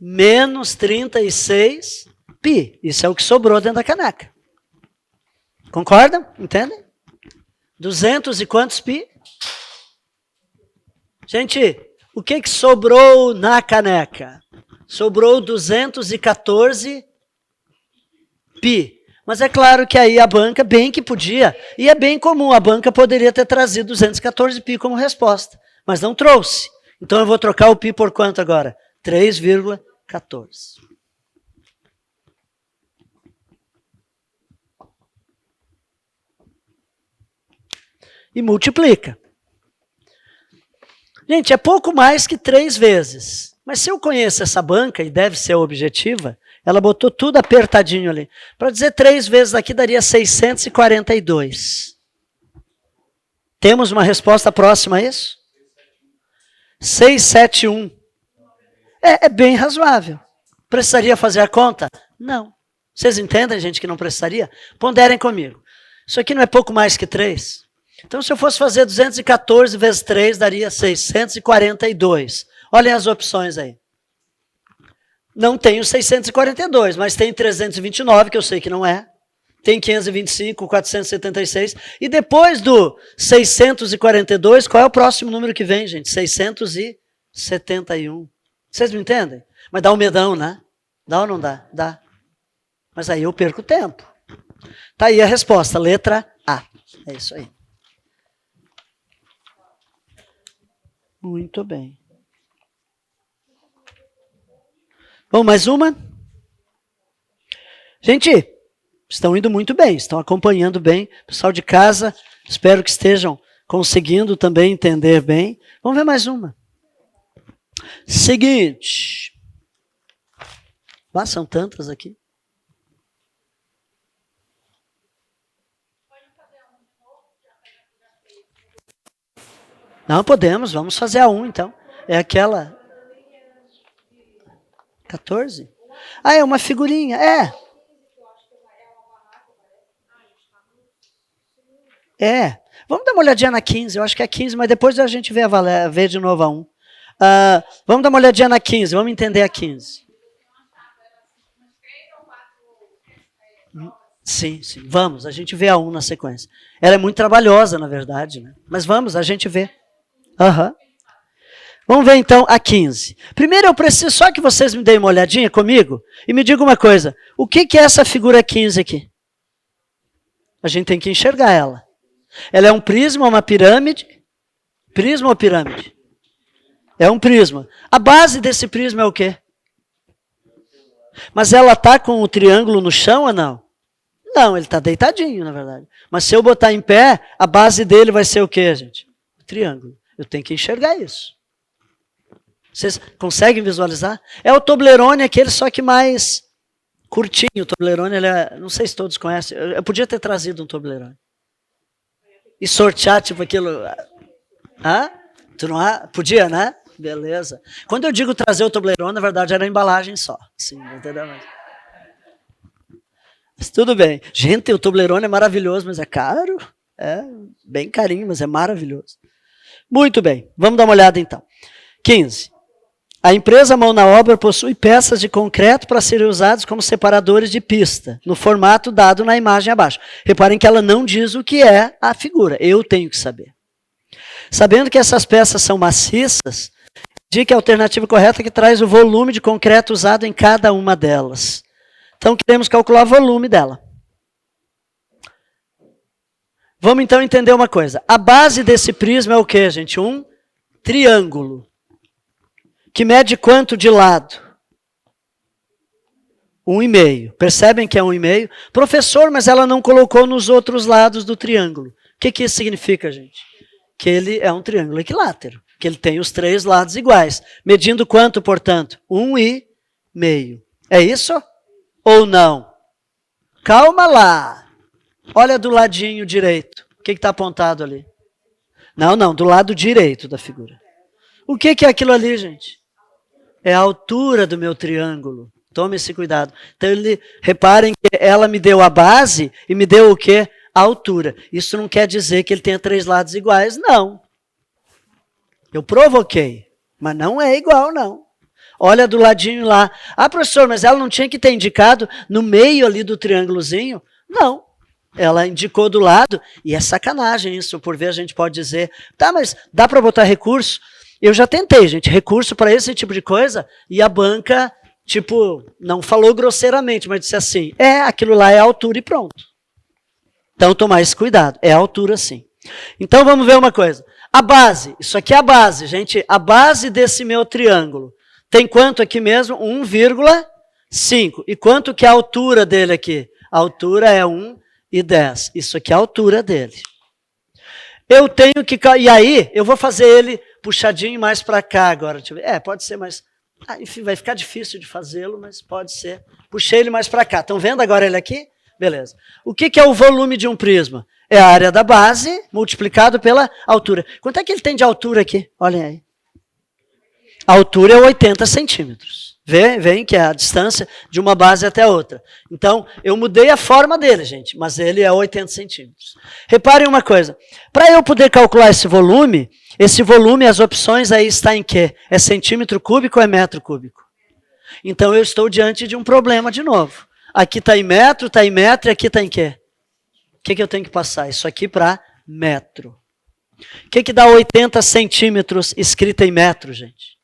menos 36 π. Isso é o que sobrou dentro da caneca. Concordam? Entendem? 200 e quantos π? Gente, o que sobrou na caneca? Sobrou 214 π. Mas é claro que aí a banca bem que podia, e é bem comum, a banca poderia ter trazido 214 π como resposta, mas não trouxe. Então eu vou trocar o π por quanto agora? 3,14. E multiplica. Gente, é pouco mais que 3 vezes. Mas se eu conheço essa banca, e deve ser objetiva, ela botou tudo apertadinho ali. Para dizer 3 vezes aqui daria 642. Temos uma resposta próxima a isso? 671. É bem razoável. Precisaria fazer a conta? Não. Vocês entendem, gente, que não precisaria? Ponderem comigo. Isso aqui não é pouco mais que 3? Então, se eu fosse fazer 214 vezes 3, daria 642. Olhem as opções aí. Não tenho 642, mas tem 329, que eu sei que não é. Tem 525, 476. E depois do 642, qual é o próximo número que vem, gente? 671. Vocês me entendem? Mas dá um medão, né? Dá ou não dá? Dá. Mas aí eu perco tempo. Tá aí a resposta, letra A. É isso aí. Muito bem. Bom, mais uma? Gente, estão indo muito bem, estão acompanhando bem. Pessoal de casa, espero que estejam conseguindo também entender bem. Vamos ver mais uma. Seguinte. Ah, são tantas aqui. Não, podemos, vamos fazer a 1 então. É aquela... 14? Ah, é uma figurinha, é. É. Vamos dar uma olhadinha na 15, eu acho que é 15, mas depois a gente vê de novo a 1. Vamos dar uma olhadinha na 15, vamos entender a 15. Sim, sim, vamos, a gente vê a 1 na sequência. Ela é muito trabalhosa, na verdade, né? Mas vamos, a gente vê. Aham. Vamos ver então a 15. Primeiro eu preciso só que vocês me deem uma olhadinha comigo e me digam uma coisa. O que é essa figura 15 aqui? A gente tem que enxergar ela. Ela é um prisma, uma pirâmide? Prisma ou pirâmide? É um prisma. A base desse prisma é o quê? Mas ela está com o triângulo no chão ou não? Não, ele está deitadinho, na verdade. Mas se eu botar em pé, a base dele vai ser o quê, gente? O triângulo. Eu tenho que enxergar isso. Vocês conseguem visualizar? É o Toblerone, aquele só que mais curtinho. O Toblerone, ele é, não sei se todos conhecem. Eu podia ter trazido um Toblerone. E sortear, tipo aquilo. Hã? Tu não há? Podia, né? Beleza. Quando eu digo trazer o Toblerone, na verdade era a embalagem só. Sim, entendeu? Mas tudo bem. Gente, o Toblerone é maravilhoso, mas é caro. É bem carinho, mas é maravilhoso. Muito bem. Vamos dar uma olhada então. 15. A empresa Mão na Obra possui peças de concreto para serem usadas como separadores de pista, no formato dado na imagem abaixo. Reparem que ela não diz o que é a figura, eu tenho que saber. Sabendo que essas peças são maciças, indique a alternativa correta que traz o volume de concreto usado em cada uma delas. Então, queremos calcular o volume dela. Vamos então entender uma coisa. A base desse prisma é o quê, gente? Um triângulo. Que mede quanto de lado? 1,5. Percebem que é 1,5? Professor, mas ela não colocou nos outros lados do triângulo. O que isso significa, gente? Que ele é um triângulo equilátero. Que ele tem os 3 lados iguais. Medindo quanto, portanto? 1,5. É isso? Ou não? Calma lá. Olha do ladinho direito. O que está apontado ali? Não, do lado direito da figura. O que é aquilo ali, gente? É a altura do meu triângulo. Tome esse cuidado. Então, reparem que ela me deu a base e me deu o quê? A altura. Isso não quer dizer que ele tenha 3 lados iguais, não. Eu provoquei, mas não é igual, não. Olha do ladinho lá. Ah, professor, mas ela não tinha que ter indicado no meio ali do triângulozinho? Não. Ela indicou do lado, e é sacanagem isso, por ver a gente pode dizer, tá, mas dá para botar recurso? Eu já tentei, gente, recurso para esse tipo de coisa, e a banca, tipo, não falou grosseiramente, mas disse assim, aquilo lá é a altura e pronto. Então, tomar esse cuidado, é a altura sim. Então, vamos ver uma coisa. A base, isso aqui é a base, gente, a base desse meu triângulo. Tem quanto aqui mesmo? 1,5. E quanto que é a altura dele aqui? A altura é 1,10. Isso aqui é a altura dele. Eu tenho que... E aí, eu vou fazer ele puxadinho mais para cá agora. Pode ser mais... enfim, vai ficar difícil de fazê-lo, mas pode ser. Puxei ele mais para cá. Estão vendo agora ele aqui? Beleza. O que é o volume de um prisma? É a área da base multiplicado pela altura. Quanto é que ele tem de altura aqui? Olhem aí. A altura é 80 centímetros. Vem que é a distância de uma base até a outra. Então, eu mudei a forma dele, gente, mas ele é 80 centímetros. Reparem uma coisa, para eu poder calcular esse volume, as opções aí está em quê? É centímetro cúbico ou é metro cúbico? Então, eu estou diante de um problema de novo. Aqui está em metro, e aqui está em quê? O que eu tenho que passar? Isso aqui para metro. O que dá 80 centímetros escrito em metro, gente?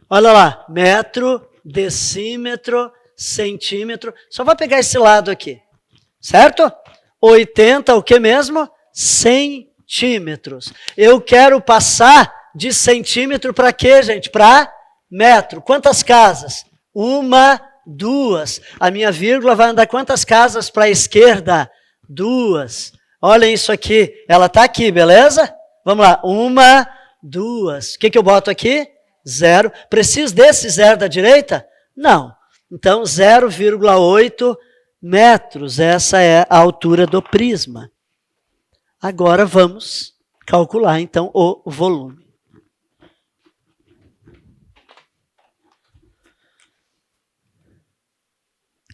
Olha lá, metro, decímetro, centímetro. Só vou pegar esse lado aqui, certo? 80, o que mesmo? Centímetros. Eu quero passar de centímetro para quê, gente? Para metro. Quantas casas? 1, 2. A minha vírgula vai andar quantas casas para a esquerda? 2. Olhem isso aqui. Ela está aqui, beleza? Vamos lá. 1, 2. O que eu boto aqui? 0. Preciso desse 0 da direita? Não. Então, 0,8 metros. Essa é a altura do prisma. Agora vamos calcular, então, o volume.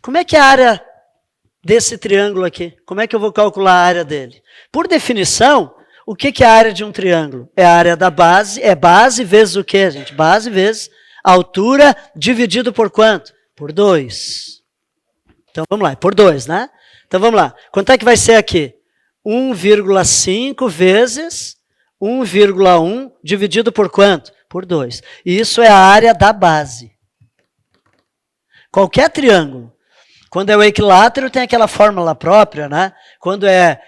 Como é que é a área desse triângulo aqui? Como é que eu vou calcular a área dele? Por definição, o que é a área de um triângulo? É a área da base, é base vezes o quê, gente? Base vezes a altura dividido por quanto? Por 2. Então, vamos lá, por 2, né? Então, vamos lá. Quanto é que vai ser aqui? 1,5 vezes 1,1 dividido por quanto? Por 2. E isso é a área da base. Qualquer triângulo. Quando é o equilátero, tem aquela fórmula própria, né? Quando é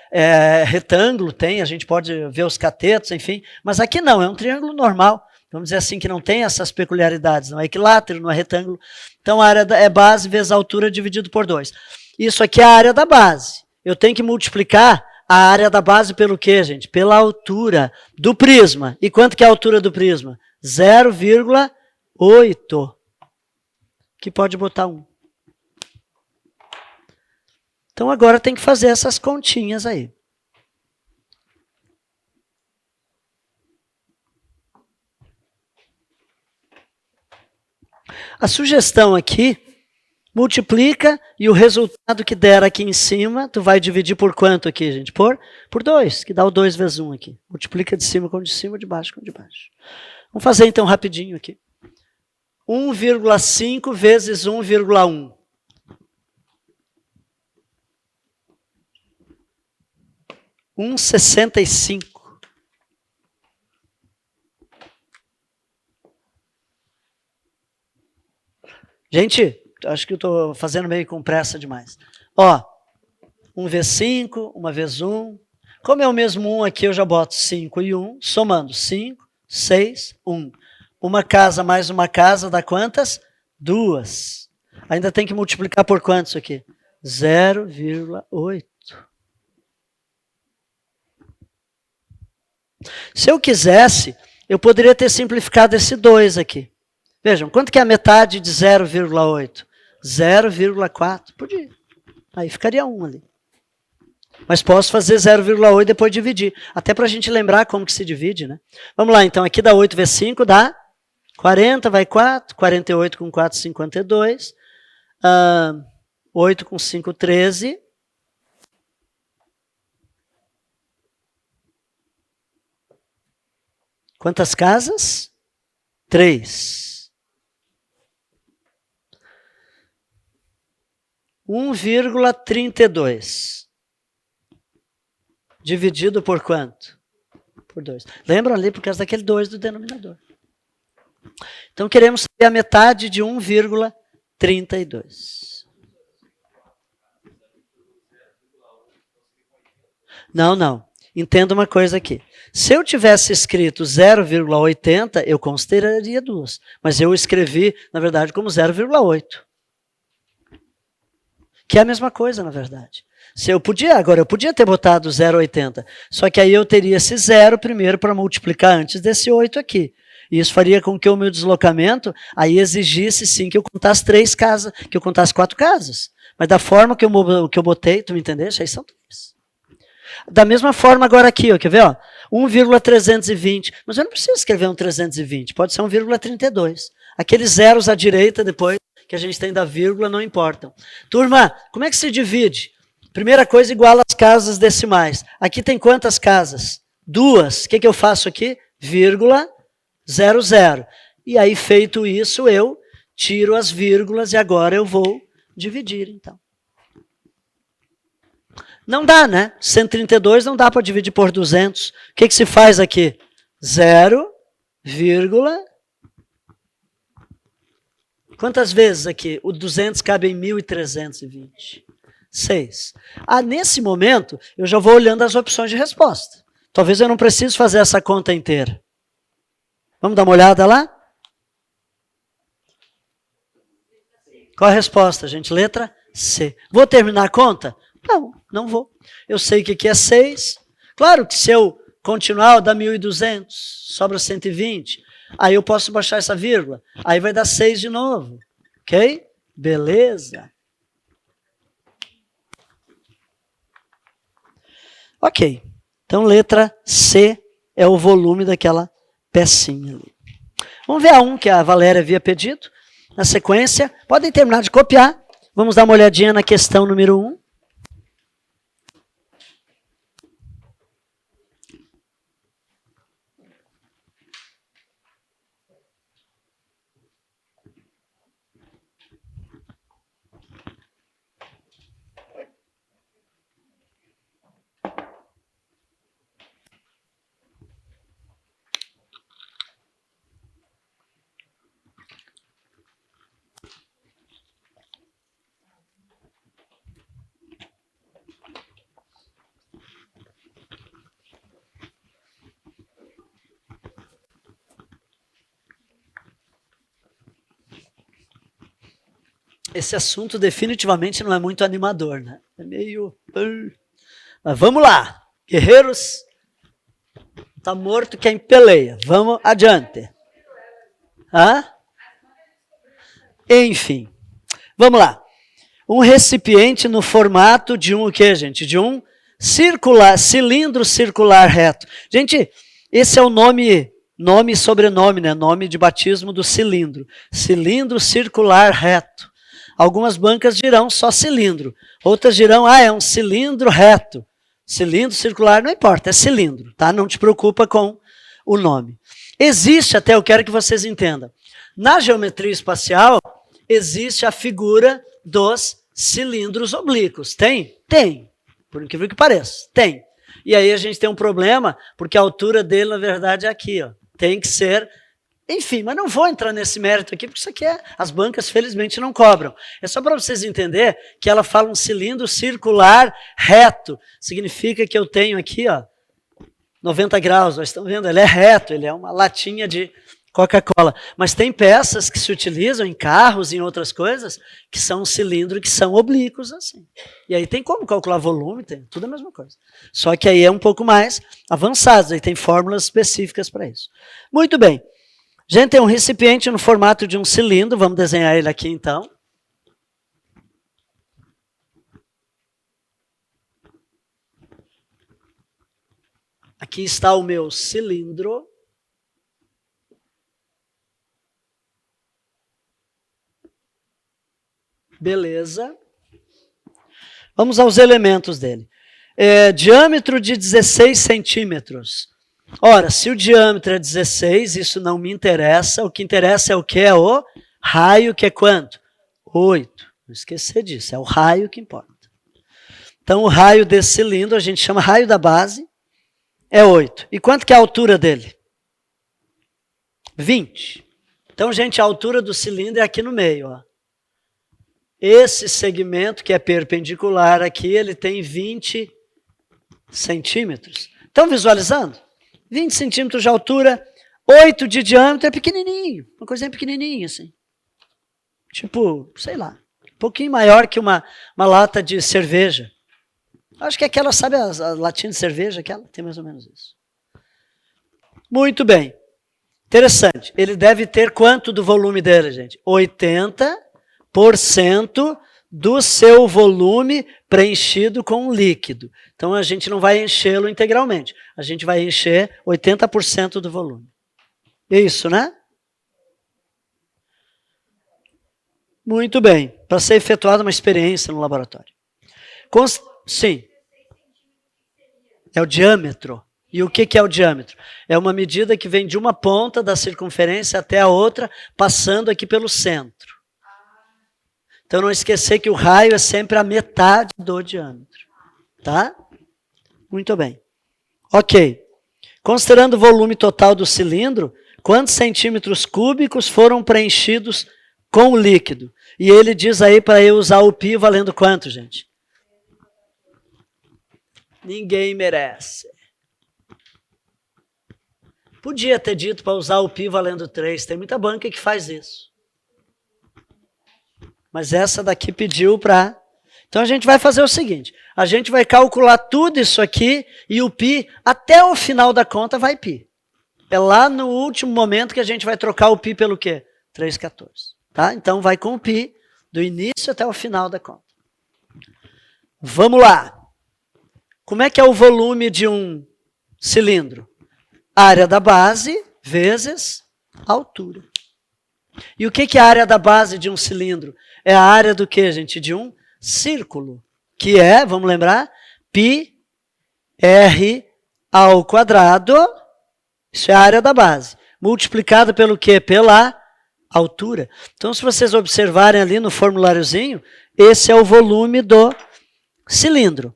retângulo, a gente pode ver os catetos, enfim. Mas aqui não, é um triângulo normal. Vamos dizer assim, que não tem essas peculiaridades. Não é equilátero, não é retângulo. Então, a área é base vezes a altura dividido por 2. Isso aqui é a área da base. Eu tenho que multiplicar a área da base pelo quê, gente? Pela altura do prisma. E quanto que é a altura do prisma? 0,8. Que pode botar 1. Então, agora tem que fazer essas continhas aí. A sugestão aqui, multiplica e o resultado que der aqui em cima, tu vai dividir por quanto aqui, gente? Por 2, que dá o 2 vezes 1 aqui. Multiplica de cima com de cima, de baixo com de baixo. Vamos fazer então rapidinho aqui. 1,5 vezes 1,1. 1,65. Gente, acho que eu estou fazendo meio com pressa demais. Ó, 1 vezes 5, 1 vezes 1. Como é o mesmo 1 aqui, eu já boto 5 e 1, somando 5, 6, 1. Uma casa mais uma casa dá quantas? 2. Ainda tem que multiplicar por quantos aqui? 0,8. Se eu quisesse, eu poderia ter simplificado esse 2 aqui. Vejam, quanto que é a metade de 0,8? 0,4. Podia. Aí ficaria 1 ali. Mas posso fazer 0,8 e depois dividir. Até para a gente lembrar como que se divide, né? Vamos lá, então. Aqui dá 8 vezes 5, dá 40, vai 4. 48 com 4, 52. 8 com 5, 13. Quantas casas? 3. 1,32. Dividido por quanto? Por 2. Lembram ali por causa daquele 2 do denominador. Então, queremos saber a metade de 1,32. Não. Entenda uma coisa aqui. Se eu tivesse escrito 0,80, eu consideraria 2. Mas eu escrevi, na verdade, como 0,8. Que é a mesma coisa, na verdade. Eu podia ter botado 0,80. Só que aí eu teria esse 0 primeiro para multiplicar antes desse 8 aqui. E isso faria com que o meu deslocamento aí exigisse, sim, que eu contasse 3 casas, que eu contasse 4 casas. Mas da forma que eu botei, tu me entendeste? Aí são 3. Da mesma forma agora aqui, ó, quer ver? Ó, 1,320. Mas eu não preciso escrever um 320, pode ser 1,32. Aqueles zeros à direita depois que a gente tem da vírgula não importam. Turma, como é que se divide? Primeira coisa, iguala as casas decimais. Aqui tem quantas casas? 2. O que eu faço aqui? Vírgula, 0, 0. E aí, feito isso, eu tiro as vírgulas e agora eu vou dividir, então. Não dá, né? 132 não dá para dividir por 200. O que se faz aqui? 0, vírgula. Quantas vezes aqui? O 200 cabe em 1.320. 6. Nesse momento, eu já vou olhando as opções de resposta. Talvez eu não precise fazer essa conta inteira. Vamos dar uma olhada lá? Qual a resposta, gente? Letra C. Vou terminar a conta? Não, não vou. Eu sei que aqui é 6. Claro que se eu continuar, dá 1.200, sobra 120. Aí eu posso baixar essa vírgula. Aí vai dar 6 de novo. Ok? Beleza. Ok. Então, letra C é o volume daquela pecinha ali. Vamos ver a 1 que a Valéria havia pedido. Na sequência, podem terminar de copiar. Vamos dar uma olhadinha na questão número 1. Esse assunto definitivamente não é muito animador, né? É meio... Mas vamos lá, guerreiros. Tá morto quem peleia. Vamos adiante. Enfim, vamos lá. Um recipiente no formato de um o quê, gente? De um cilindro circular reto. Gente, esse é o nome e sobrenome, né? Nome de batismo do cilindro. Cilindro circular reto. Algumas bancas dirão só cilindro. Outras dirão, é um cilindro reto. Cilindro circular, não importa, é cilindro, tá? Não te preocupa com o nome. Existe, até eu quero que vocês entendam, na geometria espacial, existe a figura dos cilindros oblíquos. Tem? Tem. Por incrível que pareça, tem. E aí a gente tem um problema, porque a altura dele, na verdade, é aqui, ó. Tem que ser... Enfim, mas não vou entrar nesse mérito aqui, porque isso aqui as bancas, felizmente, não cobram. É só para vocês entenderem que ela fala um cilindro circular reto. Significa que eu tenho aqui, ó, 90 graus. Vocês estão vendo? Ele é reto, ele é uma latinha de Coca-Cola. Mas tem peças que se utilizam em carros e em outras coisas que são um cilindro que são oblíquos, assim. E aí tem como calcular volume, tem tudo a mesma coisa. Só que aí é um pouco mais avançado, aí tem fórmulas específicas para isso. Muito bem. Gente, tem um recipiente no formato de um cilindro. Vamos desenhar ele aqui, então. Aqui está o meu cilindro. Beleza. Vamos aos elementos dele. Diâmetro de 16 centímetros. Ora, se o diâmetro é 16, isso não me interessa. O que interessa é o que? É o raio, que é quanto? 8. Não esquecer disso, é o raio que importa. Então, o raio desse cilindro, a gente chama raio da base, é 8. E quanto que é a altura dele? 20. Então, gente, a altura do cilindro é aqui no meio, ó. Esse segmento que é perpendicular aqui, ele tem 20 centímetros. Estão visualizando? 20 centímetros de altura, 8 de diâmetro, é pequenininho. Uma coisinha pequenininha, assim. Tipo, sei lá, um pouquinho maior que uma lata de cerveja. Acho que aquela, sabe a latinha de cerveja? Aquela tem mais ou menos isso. Muito bem. Interessante. Ele deve ter quanto do volume dele, gente? 80% do seu volume preenchido com líquido. Então, a gente não vai enchê-lo integralmente. A gente vai encher 80% do volume. Isso, né? Muito bem, para ser efetuada uma experiência no laboratório. Sim. É o diâmetro. E o que é o diâmetro? É uma medida que vem de uma ponta da circunferência até a outra, passando aqui pelo centro. Então não esquecer que o raio é sempre a metade do diâmetro. Tá? Muito bem. Ok. Considerando o volume total do cilindro, quantos centímetros cúbicos foram preenchidos com o líquido? E ele diz aí para eu usar o π valendo quanto, gente? Ninguém merece. Podia ter dito para usar o π valendo 3. Tem muita banca que faz isso. Mas essa daqui pediu para... Então a gente vai fazer o seguinte. A gente vai calcular tudo isso aqui e o π, até o final da conta, vai π. É lá no último momento que a gente vai trocar o π pelo quê? 3,14. Tá? Então vai com o π do início até o final da conta. Vamos lá. Como é que é o volume de um cilindro? Área da base vezes altura. E o que é a área da base de um cilindro? É a área do que, gente? De um círculo. Que é, vamos lembrar, πr ao quadrado, isso é a área da base, multiplicado pelo quê? Pela altura. Então, se vocês observarem ali no formuláriozinho, esse é o volume do cilindro.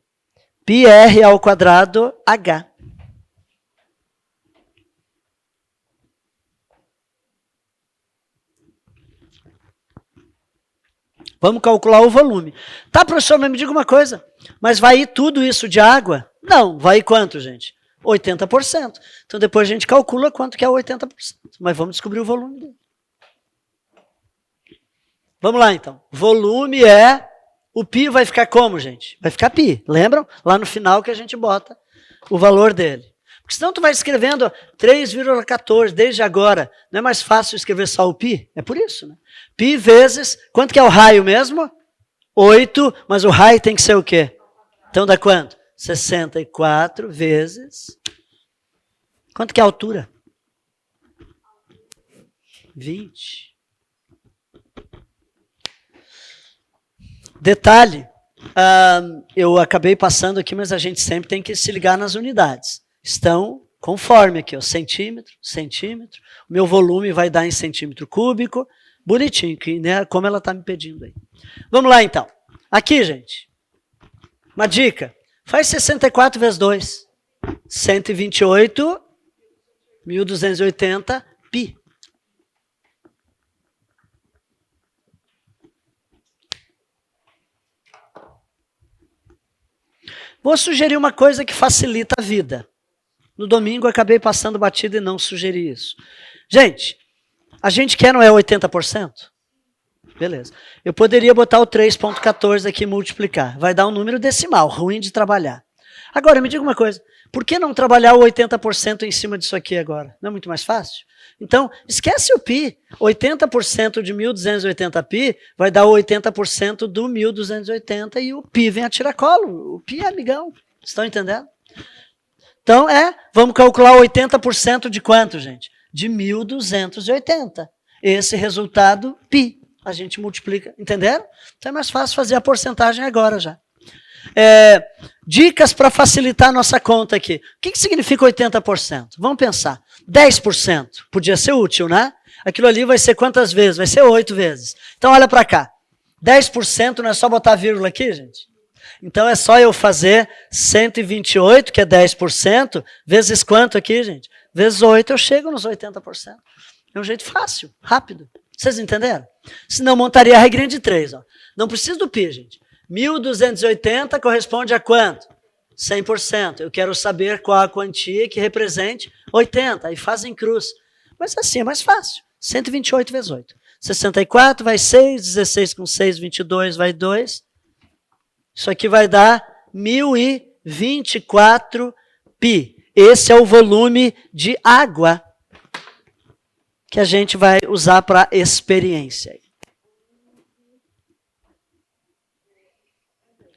πr ao quadrado h. Vamos calcular o volume. Tá, professor, mas me diga uma coisa. Mas vai ir tudo isso de água? Não, vai ir quanto, gente? 80%. Então depois a gente calcula quanto que é 80%. Mas vamos descobrir o volume dele. Vamos lá, então. Volume é... O π vai ficar como, gente? Vai ficar π. Lembram? Lá no final que a gente bota o valor dele. Porque senão tu vai escrevendo 3,14 desde agora. Não é mais fácil escrever só o π? É por isso, né? Π vezes... Quanto que é o raio mesmo? 8, mas o raio tem que ser o quê? Então dá quanto? 64 vezes... Quanto que é a altura? 20. Detalhe, eu acabei passando aqui, mas a gente sempre tem que se ligar nas unidades. Estão conforme aqui, ó, centímetro, centímetro. O meu volume vai dar em centímetro cúbico. Bonitinho, que, né, como ela está me pedindo aí. Vamos lá, então. Aqui, gente, uma dica. Faz 64 vezes 2. 128, 1.280 π. Vou sugerir uma coisa que facilita a vida. No domingo eu acabei passando batida e não sugeri isso. Gente, a gente quer, não é 80%? Beleza. Eu poderia botar o 3,14 aqui e multiplicar. Vai dar um número decimal, ruim de trabalhar. Agora, me diga uma coisa. Por que não trabalhar o 80% em cima disso aqui agora? Não é muito mais fácil? Então, esquece o π. 80% de 1.280 π vai dar o 80% do 1.280 e o π vem a tiracolo. O π é amigão. Estão entendendo? Então, vamos calcular 80% de quanto, gente? De 1.280. Esse resultado, π. A gente multiplica. Entenderam? Então é mais fácil fazer a porcentagem agora já. Dicas para facilitar a nossa conta aqui. O que significa 80%? Vamos pensar. 10% podia ser útil, né? Aquilo ali vai ser quantas vezes? Vai ser 8 vezes. Então olha para cá. 10% não é só botar vírgula aqui, gente? Então é só eu fazer 128, que é 10%, vezes quanto aqui, gente? Vezes 8, eu chego nos 80%. É um jeito fácil, rápido. Vocês entenderam? Senão montaria a regrinha de 3. Ó. Não precisa do π, gente. 1.280 corresponde a quanto? 100%. Eu quero saber qual a quantia que represente 80. Aí fazem cruz. Mas assim é mais fácil. 128 vezes 8. 64 vai 6, 16 com 6, 22 vai 2. Isso aqui vai dar 1.024 π. Esse é o volume de água que a gente vai usar para experiência.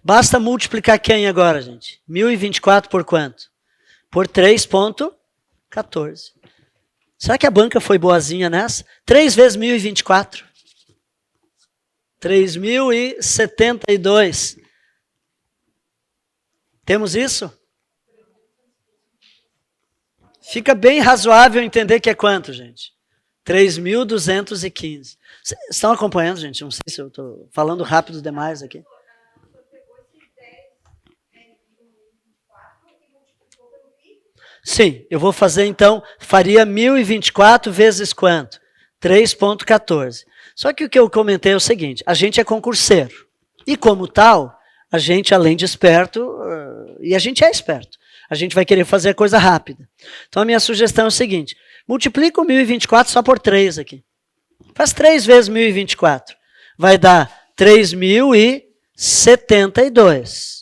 Basta multiplicar quem agora, gente? 1.024 por quanto? Por 3,14. Será que a banca foi boazinha nessa? 3 vezes 1.024. 3.072. Temos isso? Fica bem razoável entender que é quanto, gente? 3.215. Vocês estão acompanhando, gente? Não sei se eu estou falando rápido demais aqui. Sim, eu vou fazer então, faria 1.024 vezes quanto? 3,14. Só que o que eu comentei é o seguinte, a gente é concurseiro. E como tal, a gente, além de esperto, e a gente é esperto, a gente vai querer fazer a coisa rápida. Então a minha sugestão é o seguinte, multiplica o 1.024 só por 3 aqui. Faz 3 vezes 1.024. Vai dar 3.072.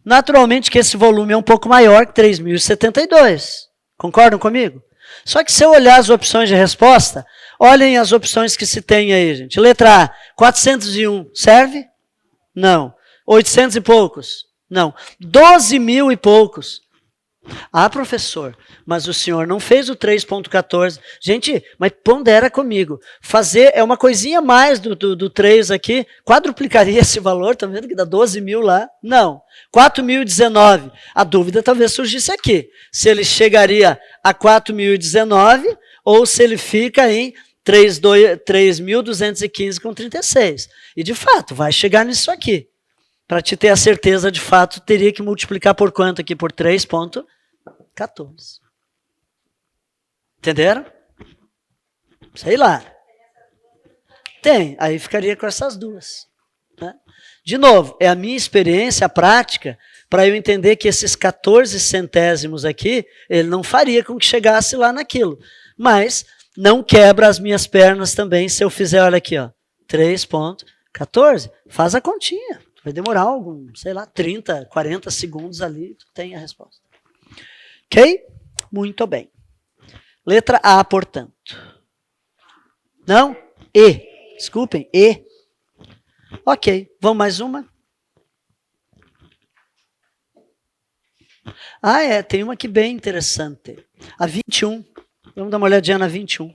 Naturalmente que esse volume é um pouco maior que 3.072. Concordam comigo? Só que se eu olhar as opções de resposta, olhem as opções que se tem aí, gente. Letra A, 401, serve? Não. 800 e poucos? Não. 12 mil e poucos. Ah, professor, mas o senhor não fez o 3,14. Gente, mas pondera comigo. Fazer é uma coisinha a mais do 3 aqui. Quadruplicaria esse valor, tá vendo que dá 12 mil lá? Não. 4.019. A dúvida talvez surgisse aqui. Se ele chegaria a 4.019 ou se ele fica em 3.215,36. E de fato, vai chegar nisso aqui. Para te ter a certeza, de fato, teria que multiplicar por quanto aqui? Por 3,14. Entenderam? Sei lá. Tem, aí ficaria com essas duas. Né? De novo, é a minha experiência, a prática, para eu entender que esses 14 centésimos aqui, ele não faria com que chegasse lá naquilo. Mas não quebra as minhas pernas também se eu fizer, olha aqui, ó, 3,14. Faz a continha. Vai demorar algum, sei lá, 30, 40 segundos ali, tu tem a resposta. Ok? Muito bem. Letra A, portanto. Não? E. Desculpem, E. Ok, vamos mais uma? Ah, tem uma aqui bem interessante. A 21. Vamos dar uma olhadinha na 21.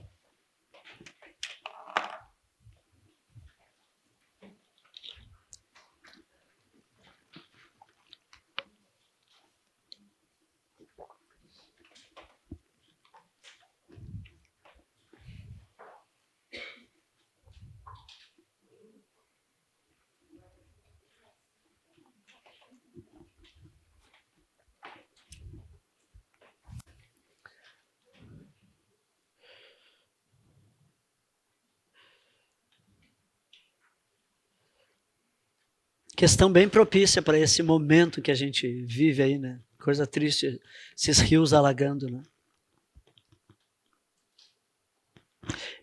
Questão bem propícia para esse momento que a gente vive aí, né? Coisa triste, esses rios alagando, né?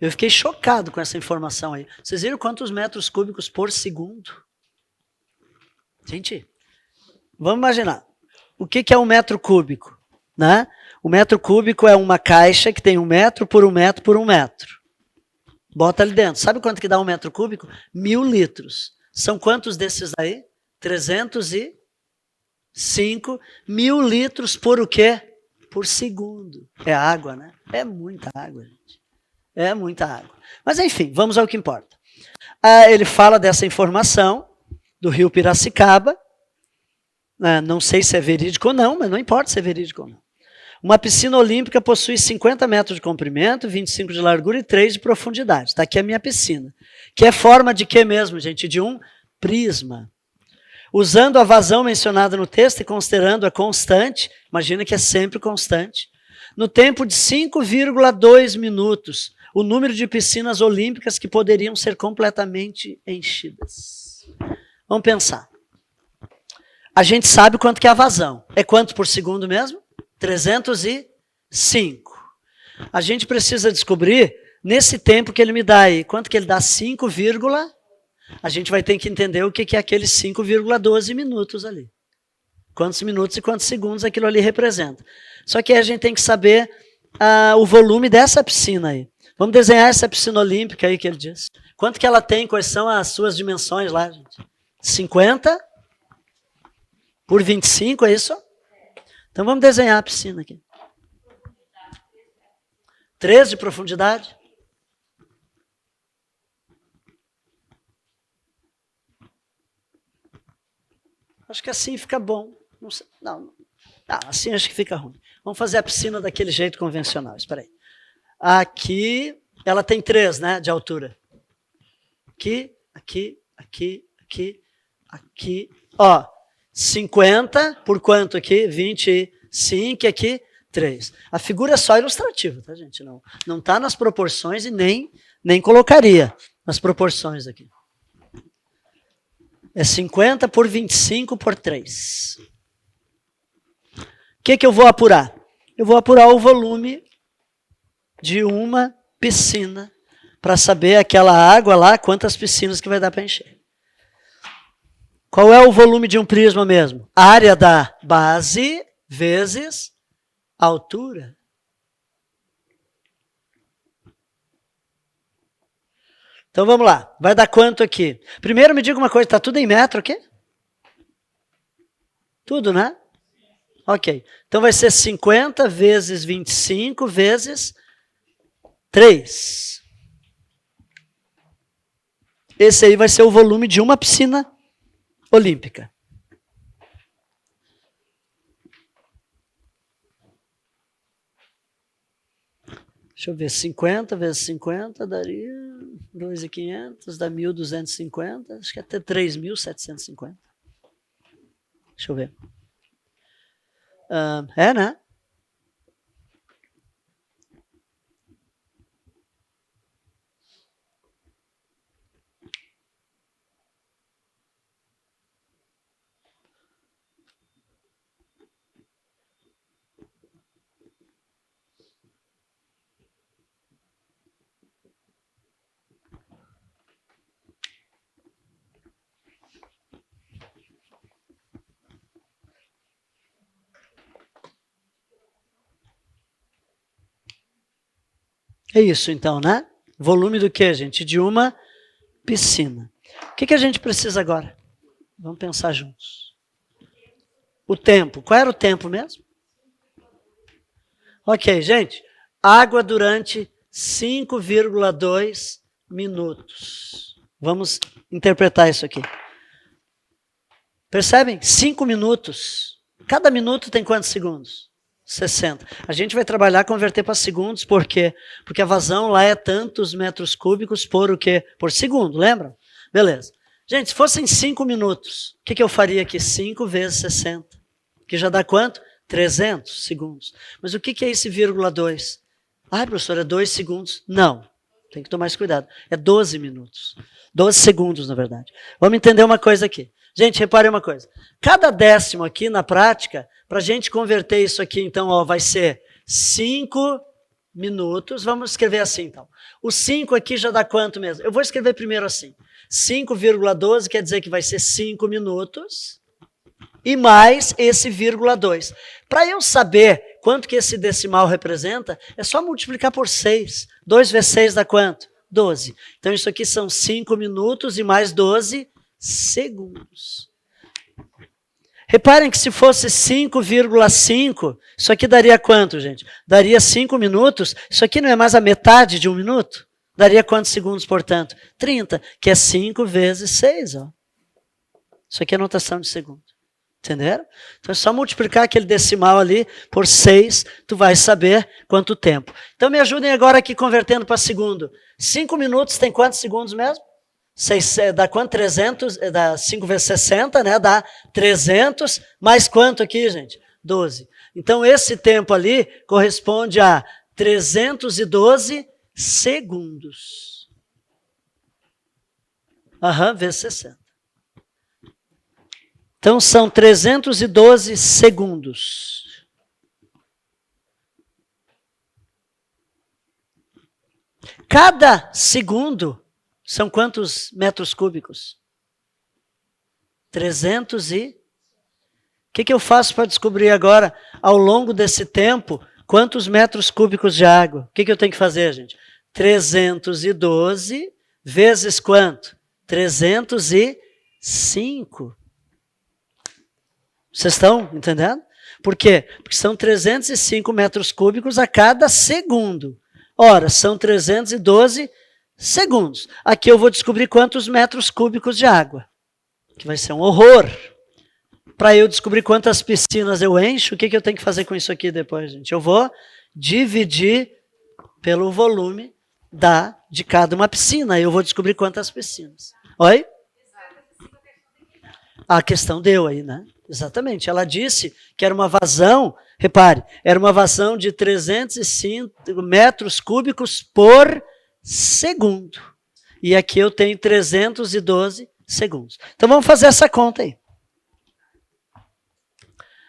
Eu fiquei chocado com essa informação aí. Vocês viram quantos metros cúbicos por segundo? Gente, vamos imaginar. O que é um metro cúbico? Né? O metro cúbico é uma caixa que tem 1 metro por 1 metro por 1 metro. Bota ali dentro. Sabe quanto que dá 1 metro cúbico? 1.000 litros. São quantos desses aí? 305 mil litros por o quê? Por segundo. É água, né? É muita água, gente. É muita água. Mas enfim, vamos ao que importa. Ele fala dessa informação do rio Piracicaba. Não sei se é verídico ou não, mas não importa se é verídico ou não. Uma piscina olímpica possui 50 metros de comprimento, 25 de largura e 3 de profundidade. Está aqui a minha piscina. Que é forma de quê mesmo, gente? De um prisma. Usando a vazão mencionada no texto e considerando a constante, imagina que é sempre constante, no tempo de 5,2 minutos, o número de piscinas olímpicas que poderiam ser completamente enchidas. Vamos pensar. A gente sabe quanto que é a vazão. É quanto por segundo mesmo? 305. A gente precisa descobrir, nesse tempo que ele me dá aí, quanto que ele dá? 5, a gente vai ter que entender o que é aqueles 5,12 minutos ali. Quantos minutos e quantos segundos aquilo ali representa. Só que aí a gente tem que saber o volume dessa piscina aí. Vamos desenhar essa piscina olímpica aí que ele diz. Quanto que ela tem? Quais são as suas dimensões lá, gente? 50 por 25, é isso? Então vamos desenhar a piscina aqui. 3 de profundidade. Acho que assim fica bom. Não, sei, não, assim acho que fica ruim. Vamos fazer a piscina daquele jeito convencional. Espera aí. Aqui, ela tem 3, né, de altura. Aqui, aqui, aqui, aqui, aqui. Ó, 50 por quanto aqui? 25 aqui, 3. A figura é só ilustrativa, tá, gente? Não tá nas proporções e nem colocaria nas proporções aqui. É 50 por 25 por 3. O que eu vou apurar? Eu vou apurar o volume de uma piscina para saber aquela água lá, quantas piscinas que vai dar para encher. Qual é o volume de um prisma mesmo? A área da base vezes a altura. Então vamos lá, vai dar quanto aqui? Primeiro me diga uma coisa, está tudo em metro aqui? Tudo, né? Ok, então vai ser 50 vezes 25 vezes 3. Esse aí vai ser o volume de uma piscina olímpica. Deixa eu ver, 50 vezes 50 daria 2.500, dá 1.250, acho que até 3.750. Deixa eu ver. Né? É isso então, né? Volume do que, gente? De uma piscina. O que a gente precisa agora? Vamos pensar juntos. O tempo. Qual era o tempo mesmo? Ok, gente. Água durante 5,2 minutos. Vamos interpretar isso aqui. Percebem? 5 minutos. Cada minuto tem quantos segundos? 60. A gente vai trabalhar converter para segundos, por quê? Porque a vazão lá é tantos metros cúbicos por o quê? Por segundo, lembram? Beleza. Gente, se fossem 5 minutos, o que eu faria aqui? 5 vezes 60. Que já dá quanto? 300 segundos. Mas o que é esse vírgula 2? Ai, professor, é 2 segundos. Não. Tem que tomar mais cuidado. É 12 minutos. 12 segundos, na verdade. Vamos entender uma coisa aqui. Gente, reparem uma coisa. Cada décimo aqui, na prática, para a gente converter isso aqui, então, ó, vai ser 5 minutos. Vamos escrever assim, então. O 5 aqui já dá quanto mesmo? Eu vou escrever primeiro assim. 5,12 quer dizer que vai ser 5 minutos e mais esse vírgula 2. Para eu saber quanto que esse decimal representa, é só multiplicar por 6. 2 vezes 6 dá quanto? 12. Então, isso aqui são 5 minutos e mais 12 segundos. Reparem que se fosse 5,5, isso aqui daria quanto, gente? Daria 5 minutos. Isso aqui não é mais a metade de 1 minuto? Daria quantos segundos, portanto? 30, que é 5 vezes 6. Ó. Isso aqui é notação de segundo. Entenderam? Então é só multiplicar aquele decimal ali por 6, tu vai saber quanto tempo. Então me ajudem agora aqui convertendo para segundo. 5 minutos tem quantos segundos mesmo? 6, dá quanto? 300, dá 5 vezes 60, né? Dá 300, mais quanto aqui, gente? 12. Então, esse tempo ali corresponde a 312 segundos. Vezes 60. Então, são 312 segundos. Cada segundo são quantos metros cúbicos? 300 e... O que eu faço para descobrir agora, ao longo desse tempo, quantos metros cúbicos de água? O que eu tenho que fazer, gente? 312 vezes quanto? 305. Vocês estão entendendo? Por quê? Porque são 305 metros cúbicos a cada segundo. Ora, são 312 segundos. Aqui eu vou descobrir quantos metros cúbicos de água. Que vai ser um horror. para eu descobrir quantas piscinas eu encho, o que eu tenho que fazer com isso aqui depois, gente? Eu vou dividir pelo volume de cada uma piscina. Eu vou descobrir quantas piscinas. Oi? A questão deu aí, né? Exatamente. Ela disse que era uma vazão, repare, era uma vazão de 305 metros cúbicos por segundo. E aqui eu tenho 312 segundos. Então vamos fazer essa conta aí.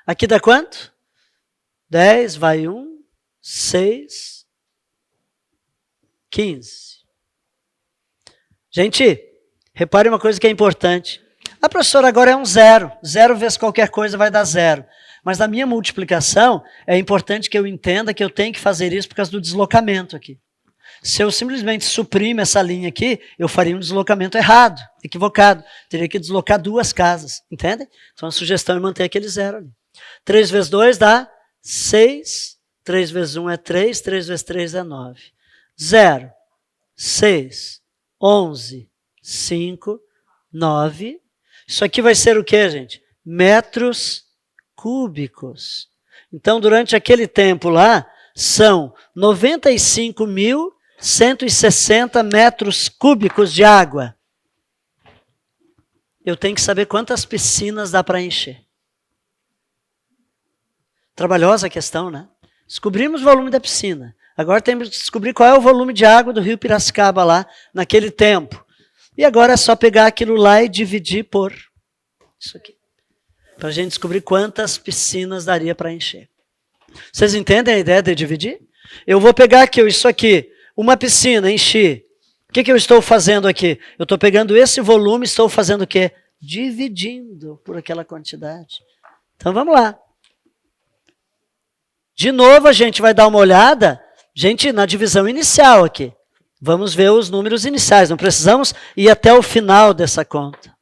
Aqui dá quanto? 10, vai 1, 6, 15. Gente, repare uma coisa que é importante. A professora agora é um zero. Zero vezes qualquer coisa vai dar zero. Mas na minha multiplicação, é importante que eu entenda que eu tenho que fazer isso por causa do deslocamento aqui. Se eu simplesmente suprimo essa linha aqui, eu faria um deslocamento errado, equivocado. Teria que deslocar 2 casas, entende? Então a sugestão é manter aquele zero ali. 3 vezes 2 dá 6. 3 vezes 1 é 3. 3 vezes 3 é 9. 0, 6, 11, 5, 9. Isso aqui vai ser o quê, gente? Metros cúbicos. Então, durante aquele tempo lá, são 95.160 metros cúbicos de água. Eu tenho que saber quantas piscinas dá para encher. Trabalhosa a questão, né? Descobrimos o volume da piscina. Agora temos que descobrir qual é o volume de água do rio Piracicaba lá, naquele tempo. E agora é só pegar aquilo lá e dividir por isso aqui. Para a gente descobrir quantas piscinas daria para encher. Vocês entendem a ideia de dividir? Eu vou pegar aqui, isso aqui, uma piscina, encher. O que eu estou fazendo aqui? Eu estou pegando esse volume, estou fazendo o quê? Dividindo por aquela quantidade. Então vamos lá. De novo a gente vai dar uma olhada, gente, na divisão inicial aqui. Vamos ver os números iniciais, não precisamos ir até o final dessa conta.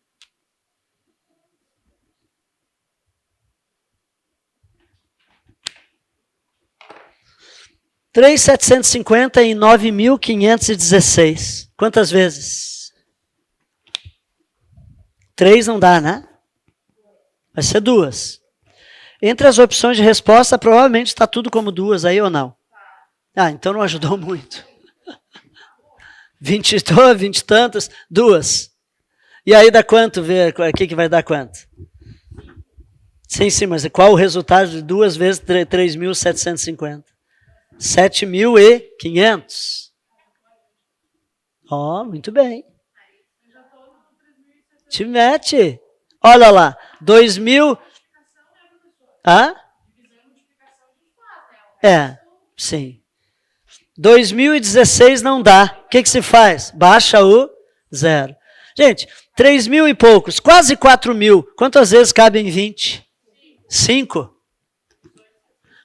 3.750 em 9.516. Quantas vezes? 3 não dá, né? Vai ser 2. Entre as opções de resposta, provavelmente está tudo como 2 aí ou não? Ah, então não ajudou muito. 20 e tantas, 2. E aí dá quanto? Ver aqui que vai dar quanto? Sim, mas qual o resultado de 2 vezes 3.750? 7.500. Ó, muito bem. Te mete. Olha lá, 2.000. Hã? É, sim. 2016 não dá. O que se faz? Baixa o 0. Gente, 3.000 e poucos, quase 4.000. Quantas vezes cabem 20? 5.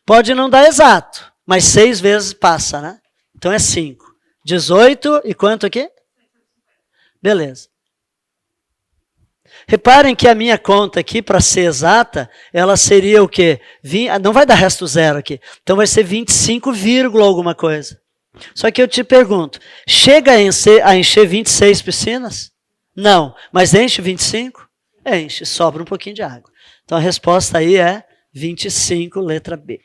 Pode não dar exato, mas 6 vezes passa, né? Então é 5. 18 e quanto aqui? Beleza. Reparem que a minha conta aqui, para ser exata, ela seria o quê? Não vai dar resto zero aqui. Então vai ser 25, alguma coisa. Só que eu te pergunto, chega a encher 26 piscinas? Não. Mas enche 25? Enche, sobra um pouquinho de água. Então a resposta aí é 25, letra B.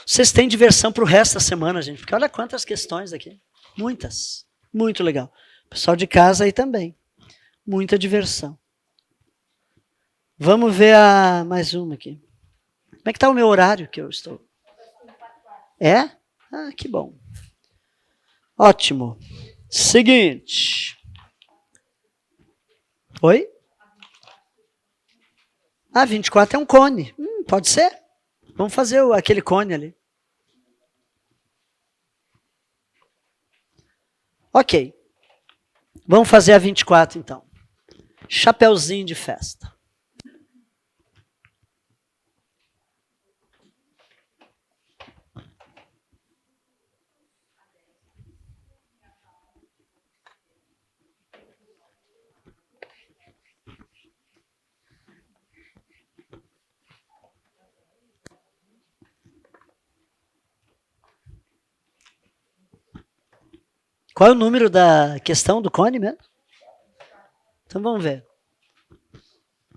Vocês têm diversão para o resto da semana, gente, porque olha quantas questões aqui. Muitas. Muito legal. Pessoal de casa aí também. Muita diversão. Vamos ver mais uma aqui. Como é que está o meu horário que eu estou? É? Ah, que bom. Ótimo. Seguinte. Oi? 24 é um cone. Pode ser? Vamos fazer aquele cone ali. Ok. Vamos fazer a 24, então. Chapeuzinho de festa. Qual é o número da questão do cone mesmo? Então vamos ver.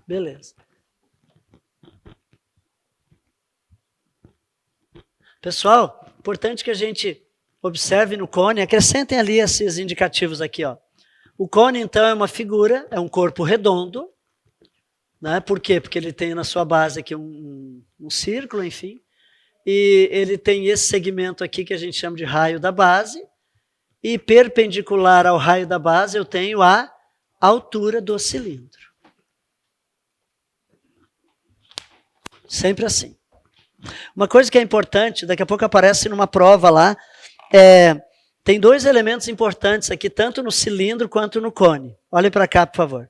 Beleza. Pessoal, importante que a gente observe no cone, acrescentem ali esses indicativos aqui, ó. O cone, então, é uma figura, é um corpo redondo, né? Por quê? Porque ele tem na sua base aqui um círculo, enfim, e ele tem esse segmento aqui que a gente chama de raio da base, e perpendicular ao raio da base eu tenho a altura do cilindro. Sempre assim. Uma coisa que é importante, daqui a pouco aparece numa prova lá, tem dois elementos importantes aqui, tanto no cilindro quanto no cone. Olhem para cá, por favor.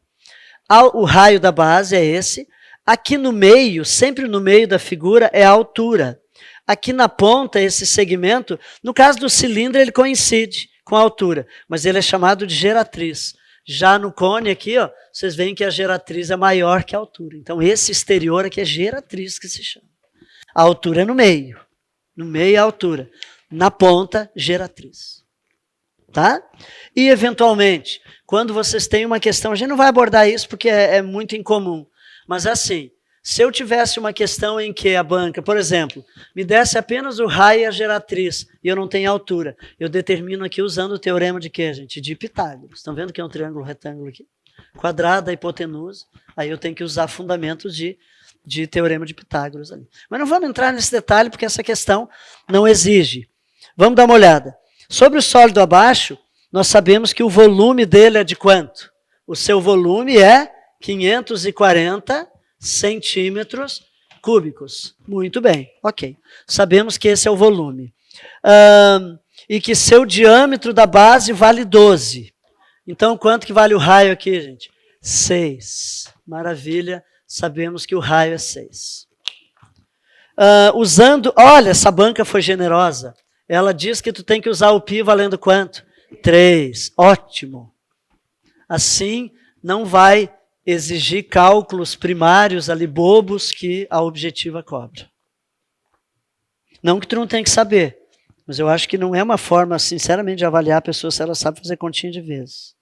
O raio da base é esse. Aqui no meio, sempre no meio da figura, é a altura. Aqui na ponta, esse segmento, no caso do cilindro, ele coincide com a altura, mas ele é chamado de geratriz. Já no cone aqui, ó, vocês veem que a geratriz é maior que a altura. Então, esse exterior aqui é geratriz que se chama. A altura é no meio. No meio é a altura. Na ponta, geratriz. Tá? E, eventualmente, quando vocês têm uma questão, a gente não vai abordar isso porque é muito incomum, mas assim, se eu tivesse uma questão em que a banca, por exemplo, me desse apenas o raio e a geratriz, e eu não tenho altura, eu determino aqui usando o teorema de quê, gente? De Pitágoras. Estão vendo que é um triângulo retângulo aqui? Quadrado, a hipotenusa, aí eu tenho que usar fundamentos de teorema de Pitágoras ali. Mas não vamos entrar nesse detalhe, porque essa questão não exige. Vamos dar uma olhada. Sobre o sólido abaixo, nós sabemos que o volume dele é de quanto? O seu volume é 540 centímetros cúbicos. Muito bem, ok. Sabemos que esse é o volume. E que seu diâmetro da base vale 12. Então, quanto que vale o raio aqui, gente? 6. Maravilha. Sabemos que o raio é 6. Olha, essa banca foi generosa. Ela diz que tu tem que usar o π valendo quanto? 3. Ótimo. Assim, não vai exigir cálculos primários ali bobos que a objetiva cobra. Não que tu não tenha que saber, mas eu acho que não é uma forma, sinceramente, de avaliar a pessoa se ela sabe fazer continha de vezes.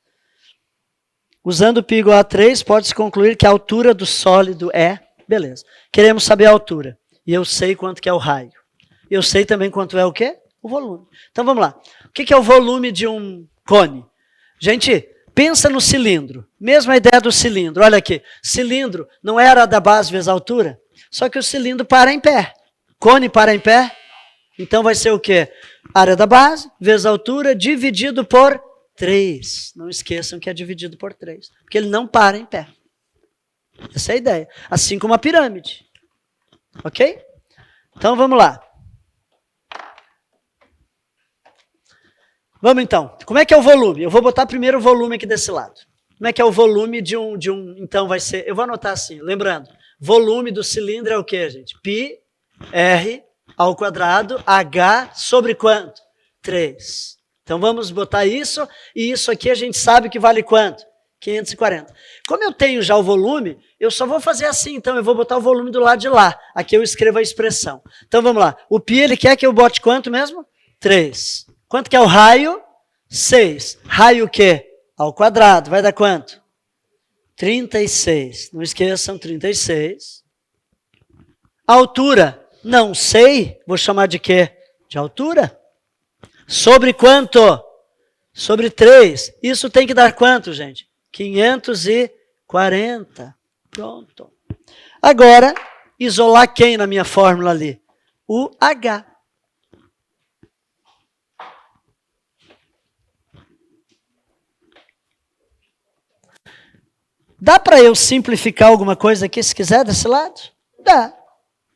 Usando o π igual a 3, pode-se concluir que a altura do sólido é... Beleza. Queremos saber a altura. E eu sei quanto que é o raio. Eu sei também quanto é o quê? O volume. Então vamos lá. O que é o volume de um cone? Gente, pensa no cilindro. Mesma ideia do cilindro. Olha aqui. Cilindro não era da base vezes a altura? Só que o cilindro para em pé. Cone para em pé. Então vai ser o quê? Área da base vezes a altura dividido por 3. Não esqueçam que é dividido por 3. Porque ele não para em pé. Essa é a ideia. Assim como a pirâmide. Ok? Então vamos lá. Vamos então. Como é que é o volume? Eu vou botar primeiro o volume aqui desse lado. Como é que é o volume de um... Então vai ser... Eu vou anotar assim, lembrando. Volume do cilindro é o quê, gente? Π, R, ao quadrado, H sobre quanto? 3. Então vamos botar isso, e isso aqui a gente sabe que vale quanto? 540. Como eu tenho já o volume, eu só vou fazer assim, então eu vou botar o volume do lado de lá. Aqui eu escrevo a expressão. Então vamos lá. O π, ele quer que eu bote quanto mesmo? 3. Quanto que é o raio? 6. Raio o quê? Ao quadrado. Vai dar quanto? 36. Não esqueçam, 36. A altura? Não sei. Vou chamar de quê? De altura. Sobre quanto? Sobre 3. Isso tem que dar quanto, gente? 540. Pronto. Agora, isolar quem na minha fórmula ali? O H. Dá para eu simplificar alguma coisa aqui, se quiser, desse lado? Dá.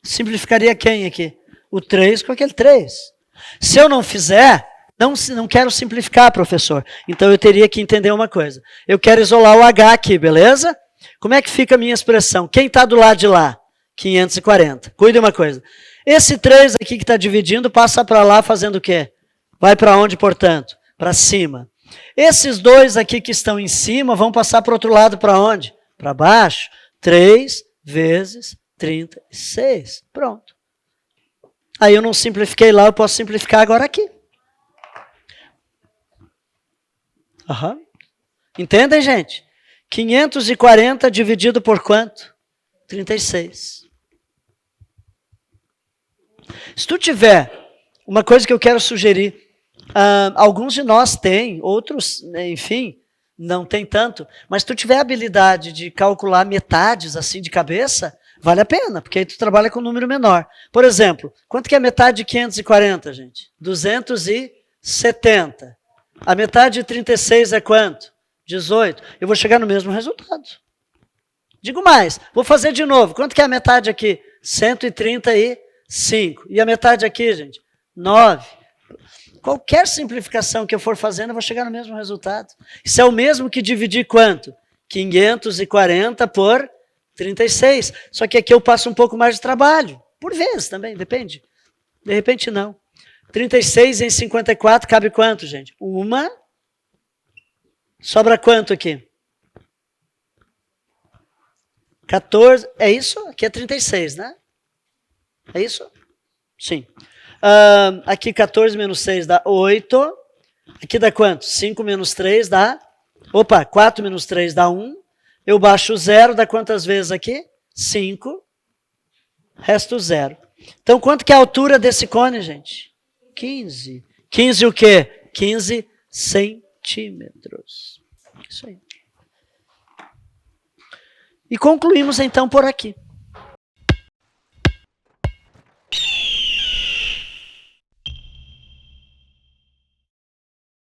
Simplificaria quem aqui? O 3 com aquele 3. Se eu não fizer, não quero simplificar, professor. Então eu teria que entender uma coisa. Eu quero isolar o H aqui, beleza? Como é que fica a minha expressão? Quem está do lado de lá? 540. Cuide uma coisa. Esse 3 aqui que está dividindo passa para lá fazendo o quê? Vai para onde, portanto? Para cima. Esses dois aqui que estão em cima vão passar para o outro lado para onde? Para baixo. 3 vezes 36. Pronto. Aí eu não simplifiquei lá, eu posso simplificar agora aqui. Aham. Entendem, gente? 540 dividido por quanto? 36. Se tu tiver, uma coisa que eu quero sugerir, alguns de nós têm, outros, enfim, não tem tanto, mas se tu tiver a habilidade de calcular metades assim de cabeça, vale a pena, porque aí tu trabalha com um número menor. Por exemplo, quanto que é metade de 540, gente? 270. A metade de 36 é quanto? 18. Eu vou chegar no mesmo resultado. Digo mais, vou fazer de novo. Quanto que é a metade aqui? 135. E a metade aqui, gente? 9. Qualquer simplificação que eu for fazendo, eu vou chegar no mesmo resultado. Isso é o mesmo que dividir quanto? 540 por 36. Só que aqui eu passo um pouco mais de trabalho. Por vezes também, depende. De repente não. 36 em 54 cabe quanto, gente? Uma. Sobra quanto aqui? 14. É isso? Aqui é 36, né? É isso? Sim. Aqui 14 menos 6 dá 8. Aqui dá quanto? 5 menos 3 dá... Opa, 4 menos 3 dá 1. Eu baixo 0, dá quantas vezes aqui? 5. Resto 0. Então, quanto que é a altura desse cone, gente? 15. 15 o quê? 15 centímetros. Isso aí. E concluímos então por aqui.